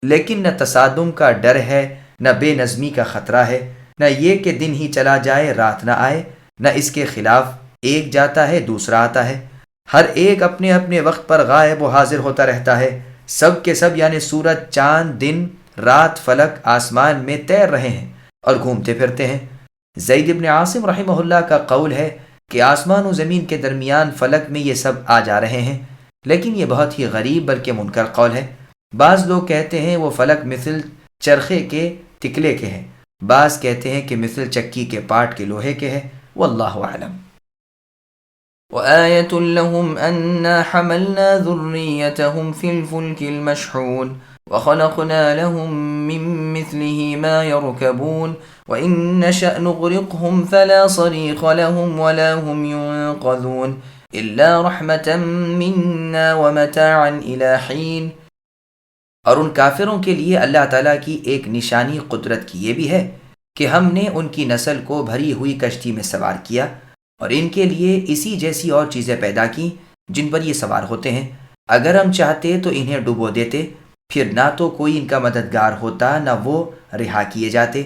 لیکن نہ تصادم کا ڈر ہے، نہ بے نظمی کا خطرہ ہے، نہ یہ کہ دن ہی چلا جائے رات نہ آئے، نہ اس کے خلاف ایک جاتا ہے دوسرا آتا ہے۔ ہر ایک اپنے اپنے وقت پر غائب و حاضر ہوتا رہتا ہے۔ سب کے سب یعنی سورج، چاند، دن، رات، فلک آسمان میں تیر رہے ہیں اور گھومتے پھرتے ہیں۔ زید بن عاصم رحمہ اللہ کا قول ہے کہ آسمان و زمین کے درمیان فلک میں یہ سب آ جا رہے ہیں، لیکن یہ بہت ہی غریب بلکہ منکر قول ہے۔ بعض لوگ کہتے ہیں وہ فلک مثل چرخے کے تکلے کے ہیں، بعض کہتے ہیں کہ مثل چکی کے پاٹ کے لوہے کے ہے، واللہ اعلم۔ وآية لهم أنا حملنا ذريتهم في الفلك المشحون وخلقنا لهم من مثله ما يركبون وإن نشأ نغرقهم فلا صريخ لهم ولا هم ينقذون إلا رحمة منا ومتاعا إلى حين۔ اور ان کافروں کے لیے اللہ تعالیٰ کی ایک نشانی قدرت کی یہ بھی ہے کہ ہم نے ان کی نسل کو بھری ہوئی کشتی میں سوار کیا اور ان کے لیے اسی جیسی اور چیزیں پیدا کی جن پر یہ سوار ہوتے ہیں۔ اگر ہم چاہتے تو انہیں ڈبو دیتے، پھر نہ تو کوئی ان کا مددگار ہوتا نہ وہ رہا کیے جاتے،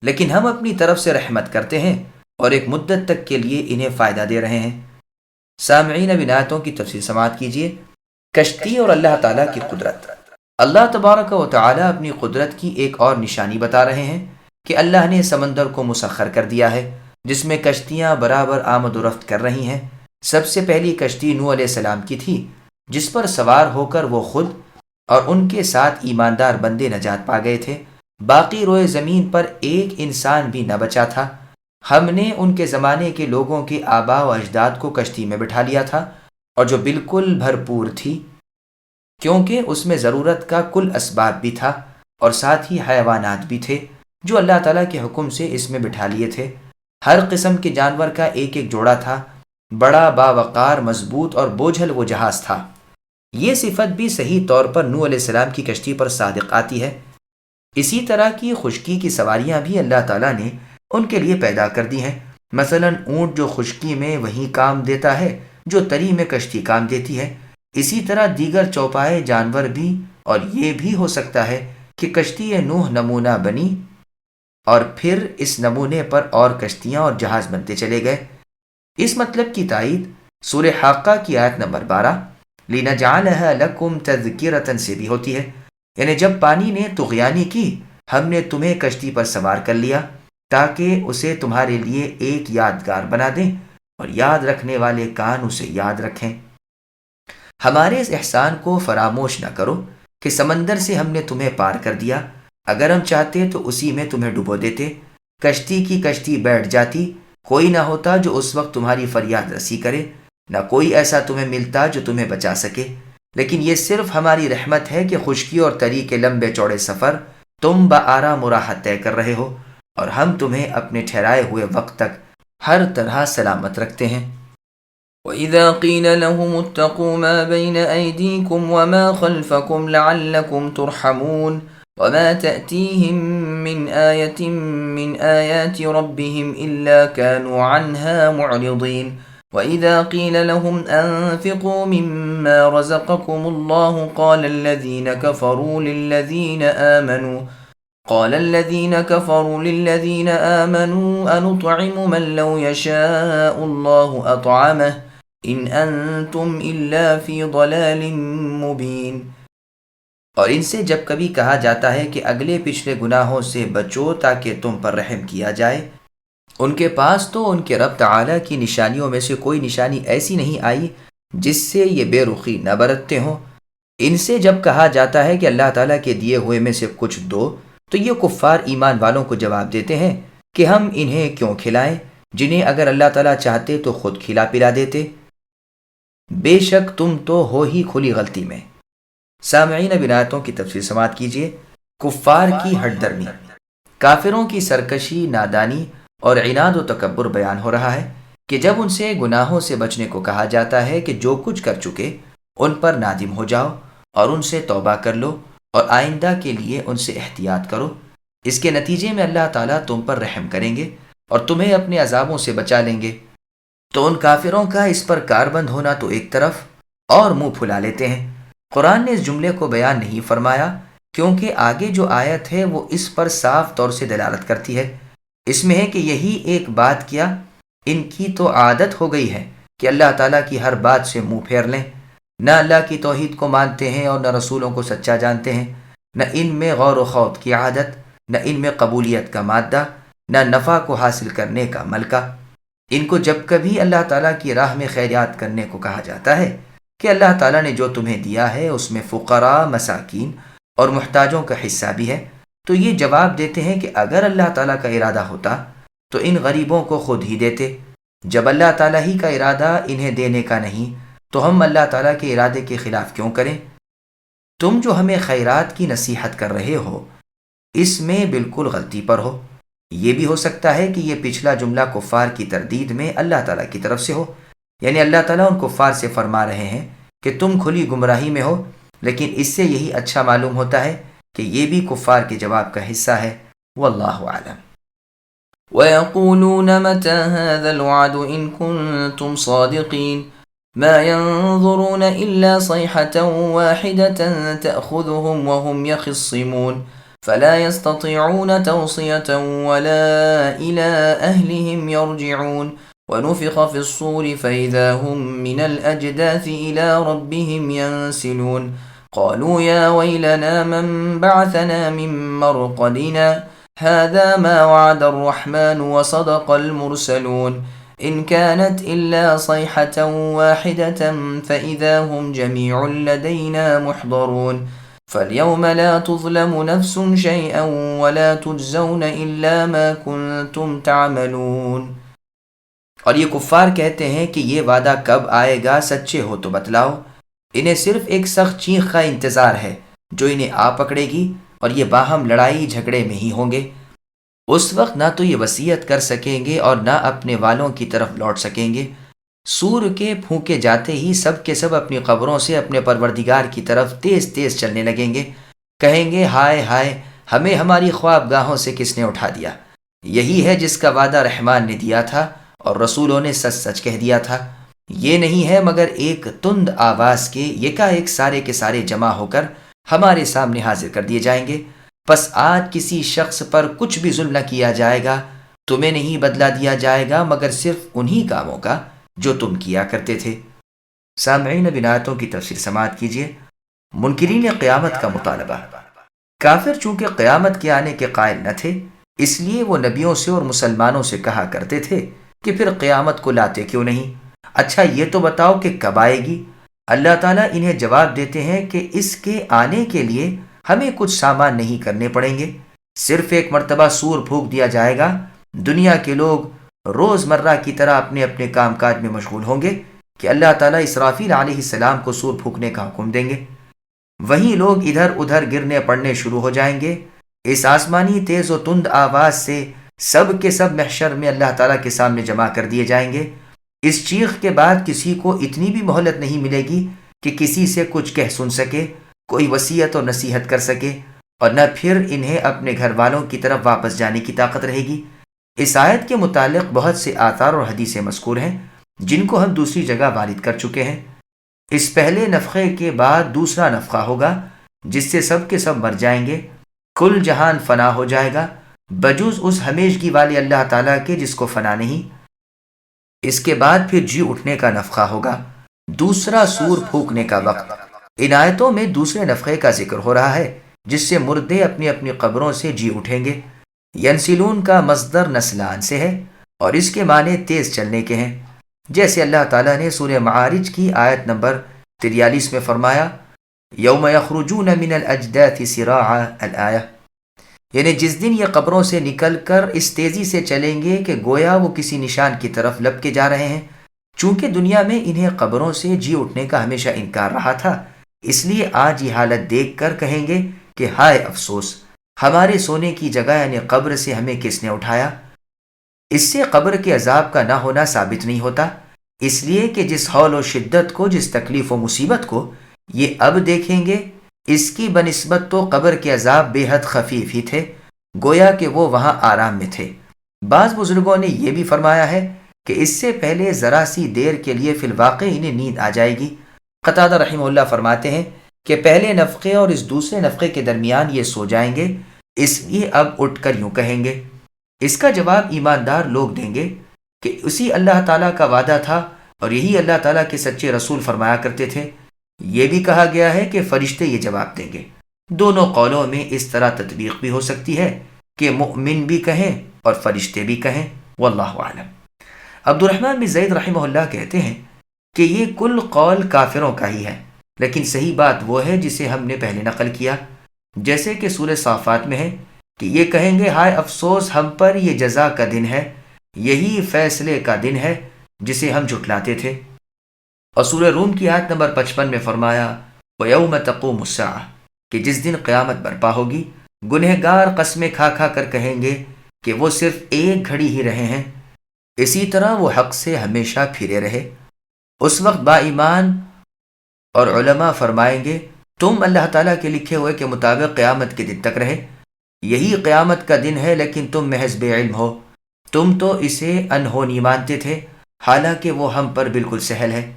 لیکن ہم اپنی طرف سے رحمت کرتے ہیں اور ایک مدت تک کے لیے انہیں فائدہ دے رہے ہیں۔ سامعین، اب ان آیتوں کی تفصیل سماعت کیجیے۔ کشتی اور اللہ تعالیٰ کی قدرت۔ اللہ تبارک و تعالیٰ اپنی قدرت کی ایک اور نشانی بتا رہے ہیں کہ اللہ نے سمندر کو مسخر کر دیا ہے جس میں کشتیاں برابر آمد و رفت کر رہی ہیں۔ سب سے پہلی کشتی نوح علیہ السلام کی تھی، جس پر سوار ہو کر وہ خود اور ان کے ساتھ ایماندار بندے نجات پا گئے تھے۔ باقی روئے زمین پر ایک انسان بھی نہ بچا تھا۔ ہم نے ان کے زمانے کے لوگوں کے آباء و اجداد کو کشتی میں بٹھا لیا تھا، اور جو بالکل بھرپور تھی، کیونکہ اس میں ضرورت کا کل اسباب بھی تھا، اور ساتھ ہی حیوانات بھی تھے جو اللہ تعالیٰ کے حکم سے اس میں بٹھا لیے تھے۔ ہر قسم کے جانور کا ایک ایک جوڑا تھا۔ بڑا باوقار، مضبوط اور بوجھل وہ جہاز تھا۔ یہ صفت بھی صحیح طور پر نوح علیہ السلام کی کشتی پر صادق آتی ہے۔ اسی طرح کی خشکی کی سواریاں بھی اللہ تعالیٰ نے ان کے لیے پیدا کر دی ہیں۔ مثلا اونٹ جو خشکی میں وہی کام دیتا ہے جو تری میں کشتی کام دیتی ہے، اسی طرح دیگر چوپائے جانور بھی، اور یہ بھی ہو سکتا ہے کہ کشتی نوح نمونہ بنی اور پھر اس نمونے پر اور کشتیاں اور جہاز بنتے چلے گئے۔ اس مطلب کی تائید سورہ حاقہ کی آیت نمبر 12 لِنَجْعَلَهَا لَكُمْ تَذْكِرَةً سے بھی ہوتی ہے، یعنی جب پانی نے طغیانی کی، ہم نے تمہیں کشتی پر سوار کر لیا تاکہ اسے تمہارے لیے ایک یادگار بنا دیں اور یاد رکھنے والے کان اسے یاد رکھیں۔ ہمارے اس احسان کو فراموش نہ کرو کہ سمندر سے ہم نے تمہیں پار کر دیا۔ اگر ہم چاہتے تو اسی میں تمہیں ڈبو دیتے، کشتی کی کشتی بیٹھ جاتی، کوئی نہ ہوتا جو اس وقت تمہاری فریاد رسی کرے، نہ کوئی ایسا تمہیں ملتا جو تمہیں بچا سکے۔ لیکن یہ صرف ہماری رحمت ہے کہ خشکی اور تری کے لمبے چوڑے سفر تم بآرام و راحت طے کر رہے ہو، اور ہم تمہیں اپنے ٹھہرائے ہوئے وقت تک ہر طرح سلامت رکھتے ہیں۔ وَإِذَا قِيلَ لَهُمُ اتَّقُوا مَا بَيْنَ أَيْدِيكُمْ وَمَا خَلْفَكُمْ لَعَلَّكُمْ تُرْحَمُونَ وَمَا تَأْتِيهِمْ مِنْ آيَةٍ مِنْ آيَاتِ رَبِّهِمْ إِلَّا كَانُوا عَنْهَا مُعْرِضِينَ وَإِذَا قِيلَ لَهُمْ أَنفِقُوا مِمَّا رَزَقَكُمُ اللَّهُ قال الذين كفروا للذين آمنوا أنطعم من لو يشاء الله أطعمه إن أنتم إلا في ضلال مبين۔ اور ان سے جب کبھی کہا جاتا ہے کہ اگلے پچھلے گناہوں سے بچو تاکہ تم پر رحم کیا جائے، ان کے پاس تو ان کے رب تعالیٰ کی نشانیوں میں سے کوئی نشانی ایسی نہیں آئی جس سے یہ بے رخی نہ برتتے ہوں۔ ان سے جب کہا جاتا ہے کہ اللہ تعالیٰ کے دیے ہوئے میں سے کچھ دو، تو یہ کفار ایمان والوں کو جواب دیتے ہیں کہ ہم انہیں کیوں کھلائیں جنہیں اگر اللہ تعالیٰ چاہتے تو خود کھلا پلا دیتے۔ بے شک تم تو ہو ہی کھلی غلطی میں۔ سامعین، اب ان آیتوں کی تفصیل سماعت کیجیے۔ کفار کی ہٹ درمی، کافروں کی سرکشی، نادانی اور عناد و تکبر بیان ہو رہا ہے کہ جب ان سے گناہوں سے بچنے کو کہا جاتا ہے کہ جو کچھ کر چکے ان پر نادم ہو جاؤ اور ان سے توبہ کر لو اور آئندہ کے لیے ان سے احتیاط کرو، اس کے نتیجے میں اللہ تعالیٰ تم پر رحم کریں گے اور تمہیں اپنے عذابوں سے بچا لیں گے، تو ان کافروں کا اس پر کاربند ہونا تو ایک طرف اور منہ پھلا لیتے ہیں۔ قرآن نے اس جملے کو بیان نہیں فرمایا کیونکہ آگے جو آیت ہے وہ اس پر صاف طور سے دلالت کرتی ہے۔ اس میں ہے کہ یہی ایک بات کیا ان کی تو عادت ہو گئی ہے کہ اللہ تعالیٰ کی ہر بات سے منہ پھیر لیں، نہ اللہ کی توحید کو مانتے ہیں اور نہ رسولوں کو سچا جانتے ہیں، نہ ان میں غور و خوض کی عادت، نہ ان میں قبولیت کا مادہ، نہ نفع کو حاصل کرنے کا ملکہ۔ ان کو جب کبھی اللہ تعالیٰ کی راہ میں خیرات کرنے کو کہا جاتا ہے کہ اللہ تعالیٰ نے جو تمہیں دیا ہے اس میں فقراء، مساکین اور محتاجوں کا حصہ بھی ہے، تو یہ جواب دیتے ہیں کہ اگر اللہ تعالیٰ کا ارادہ ہوتا تو ان غریبوں کو خود ہی دیتے۔ جب اللہ تعالیٰ ہی کا ارادہ انہیں دینے کا نہیں تو ہم اللہ تعالیٰ کے ارادے کے خلاف کیوں کریں؟ تم جو ہمیں خیرات کی نصیحت کر رہے ہو اس میں بالکل غلطی پر ہو۔ یہ بھی ہو سکتا ہے کہ یہ پچھلا جملہ کفار کی تردید میں اللہ تعالیٰ کی طرف سے ہو، یعنی اللہ تعالیٰ ان کفار سے فرما رہے ہیں کہ تم کھلی گمراہی میں ہو، لیکن اس سے یہی اچھا معلوم ہوتا ہے کہ یہ بھی کفار کے جواب کا حصہ ہے۔ واللہ اعلم۔ ويقولون متى هذا الوعد إن كنتم صادقين ما ينظرون إلا صيحة واحدة تأخذهم وهم يخصمون فلا يستطيعون توصية ولا إلى أهلهم يرجعون ونفخ في الصور فإذا هم من الأجداث إلى ربهم ينسلون قالوا يا ويلنا من بعثنا من مرقدنا هذا ما وعد الرحمن وصدق المرسلون إن كانت إلا صيحة واحدة فإذا هم جميع لدينا محضرون فاليوم لا تظلم نفس شيئا ولا تجزون إلا ما كنتم تعملون. اور یہ کفار کہتے ہیں کہ یہ وعدہ کب آئے گا، سچے ہو تو بتلاؤ. انہیں صرف ایک سخت چیخ کا انتظار ہے جو انہیں آ پکڑے گی، اور یہ باہم لڑائی جھگڑے میں ہی ہوں گے. اس وقت نہ تو یہ وصیت کر سکیں گے اور نہ اپنے والوں کی طرف لوٹ سکیں گے. سور کے پھونکے جاتے ہی سب کے سب اپنی قبروں سے اپنے پروردگار کی طرف تیز تیز چلنے لگیں گے. کہیں گے ہائے ہائے، ہمیں ہماری خواب گاہوں سے کس نے اٹھا دیا. یہی ہے جس کا وعدہ رحمان نے دیا تھا اور رسولوں نے سچ سچ کہہ دیا تھا. یہ نہیں ہے مگر ایک تند آواز کے یکایک سارے کے سارے جمع ہو کر ہمارے سامنے حاضر کر دیے جائیں گے. پس آج کسی شخص پر کچھ بھی ظلم نہ کیا جائے گا، تمہیں نہیں بدلہ دیا جائے گا مگر صرف انہی کاموں کا جو تم کیا کرتے تھے. سامعین، اب آیتوں کی تفسیر سماعت کیجیے. منکرین قیامت کا مطالبہ. کافر چونکہ قیامت کے آنے کے قائل نہ تھے، اس لیے وہ نبیوں سے اور مسلمانوں سے کہا کرتے تھے کہ پھر قیامت کو لاتے کیوں نہیں؟ اچھا یہ تو بتاؤ کہ کب آئے گی؟ اللہ تعالیٰ انہیں جواب دیتے ہیں کہ اس کے آنے کے لیے ہمیں کچھ سامان نہیں کرنے پڑیں گے، صرف ایک مرتبہ سور پھونک دیا جائے گا. دنیا کے لوگ روز مرہ کی طرح اپنے اپنے کام کاج میں مشغول ہوں گے کہ اللہ تعالیٰ اسرافیل علیہ السلام کو سور پھونکنے کا حکم دیں گے. وہیں لوگ ادھر ادھر گرنے پڑنے شروع ہو جائیں گے. اس آسمانی تیز و تند آواز سے سب کے سب محشر میں اللہ تعالیٰ کے سامنے جمع کر دیے جائیں گے. اس چیخ کے بعد کسی کو اتنی بھی مہلت نہیں ملے گی کہ کسی سے کچھ کہہ سن سکے، کوئی وصیت و نصیحت کر سکے، اور نہ پھر انہیں اپنے گھر والوں کی طرف واپس جانے کی طاقت رہے گی. اس آیت کے متعلق بہت سے آثار اور حدیثیں مذکور ہیں جن کو ہم دوسری جگہ وارد کر چکے ہیں. اس پہلے نفخے کے بعد دوسرا نفخہ ہوگا جس سے سب کے سب مر جائیں گے. کل جہان فنا ہو جائے گا بجز اس ہمیشگی والے اللہ تعالیٰ کے جس کو فنا نہیں. اس کے بعد پھر جی اٹھنے کا نفخہ ہوگا، دوسرا سور پھونکنے کا وقت. ان آیتوں میں دوسرے نفخے کا ذکر ہو رہا ہے جس سے مردے اپنی اپنی قبروں سے جی اٹھیں گے. ینسلون کا مصدر نسلان سے ہے اور اس کے معنی تیز چلنے کے ہیں، جیسے اللہ تعالیٰ نے سورہ معارج کی آیت نمبر 43 میں فرمایا یوم یخرجون من الاجداث سراعا الآیہ، یعنی جس دن یہ قبروں سے نکل کر اس تیزی سے چلیں گے کہ گویا وہ کسی نشان کی طرف لپکے جا رہے ہیں. چونکہ دنیا میں انہیں قبروں سے جی اٹھنے کا ہمیشہ انکار رہا تھا، اس لیے آج یہ حالت دیکھ کر کہیں گے کہ ہائے افسوس، ہمارے سونے کی جگہ یعنی قبر سے ہمیں کس نے اٹھایا. اس سے قبر کے عذاب کا نہ ہونا ثابت نہیں ہوتا، اس لیے کہ جس حول و شدت کو، جس تکلیف و مصیبت کو یہ اب دیکھیں گے، اس کی بنسبت تو قبر کے عذاب بے حد خفیف ہی تھے، گویا کہ وہ وہاں آرام میں تھے. بعض بزرگوں نے یہ بھی فرمایا ہے کہ اس سے پہلے ذرا سی دیر کے لیے فی الواقع انہیں نیند آ جائے گی. قتادہ رحمہ اللہ فرماتے ہیں کہ پہلے نفخے اور اس دوسرے نفخے کے درمیان یہ سو جائیں گے، اس لیے اب اٹھ کر یوں کہیں گے. اس کا جواب ایماندار لوگ دیں گے کہ اسی اللہ تعالیٰ کا وعدہ تھا اور یہی اللہ تعالیٰ کے سچے رسول فرمایا کرتے تھے. یہ بھی کہا گیا ہے کہ فرشتے یہ جواب دیں گے. دونوں قولوں میں اس طرح تطبیق بھی ہو سکتی ہے کہ مؤمن بھی کہیں اور فرشتے بھی کہیں، واللہ اعلم. عبد الرحمن بن زید رحمہ اللہ کہتے ہیں کہ یہ کل قول کافروں کا ہی ہے، لیکن صحیح بات وہ ہے جسے ہم نے پہلے نقل کیا، جیسے کہ سورہ صافات میں ہے کہ یہ کہیں گے ہائے افسوس ہم پر، یہ جزا کا دن ہے، یہی فیصلے کا دن ہے جسے ہم جھٹلاتے تھے. اور سورہ روم کی آیت نمبر 55 میں فرمایا وَيَوْمَ تَقُومُ السَّاعَةُ، کہ جس دن قیامت برپا ہوگی گنہگار قسمیں کھا کھا کر کہیں گے کہ وہ صرف ایک گھڑی ہی رہے ہیں، اسی طرح وہ حق سے ہمیشہ پھرے رہے. اس وقت با ایمان اور علماء فرمائیں گے تم اللہ تعالیٰ کے لکھے ہوئے کے مطابق قیامت کے دن تک رہے، یہی قیامت کا دن ہے لیکن تم محض بے علم ہو. تم تو اسے انہونی مانتے تھے، حالانکہ وہ ہم پر بالکل سہل ہے۔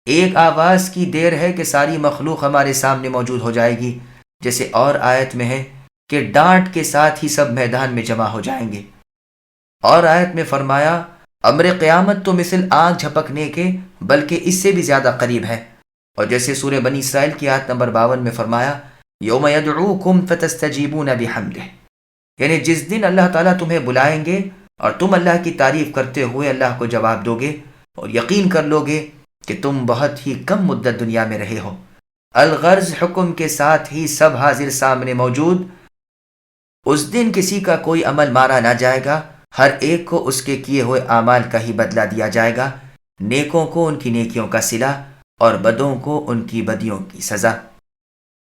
ایک آواز کی دیر ہے کہ ساری مخلوق ہمارے سامنے موجود ہو جائے گی، جیسے اور آیت میں ہے کہ ڈانٹ کے ساتھ ہی سب میدان میں جمع ہو جائیں گے۔ اور آیت میں فرمایا امر قیامت تو مثل آنکھ جھپکنے کے بلکہ اس سے بھی زیادہ قریب ہے۔ اور جیسے سورہ بنی اسرائیل کی آیت نمبر 52 میں فرمایا یوم یدعوکم فتستجیبون بحمدہ، یعنی جس دن اللہ تعالیٰ تمہیں بلائیں گے اور تم اللہ کی تعریف کرتے ہوئے اللہ کو جواب دو گے اور یقین کر لو گے کہ تم بہت ہی کم مدت دنیا میں رہے ہو۔ الغرض حکم کے ساتھ ہی سب حاضر سامنے موجود، اس دن کسی کا کوئی عمل مارا نہ جائے گا، ہر ایک کو اس کے کیے ہوئے اعمال کا ہی بدلہ دیا جائے گا، نیکوں کو ان کی نیکیوں کا صلہ اور بدوں کو ان کی بدیوں کی سزا۔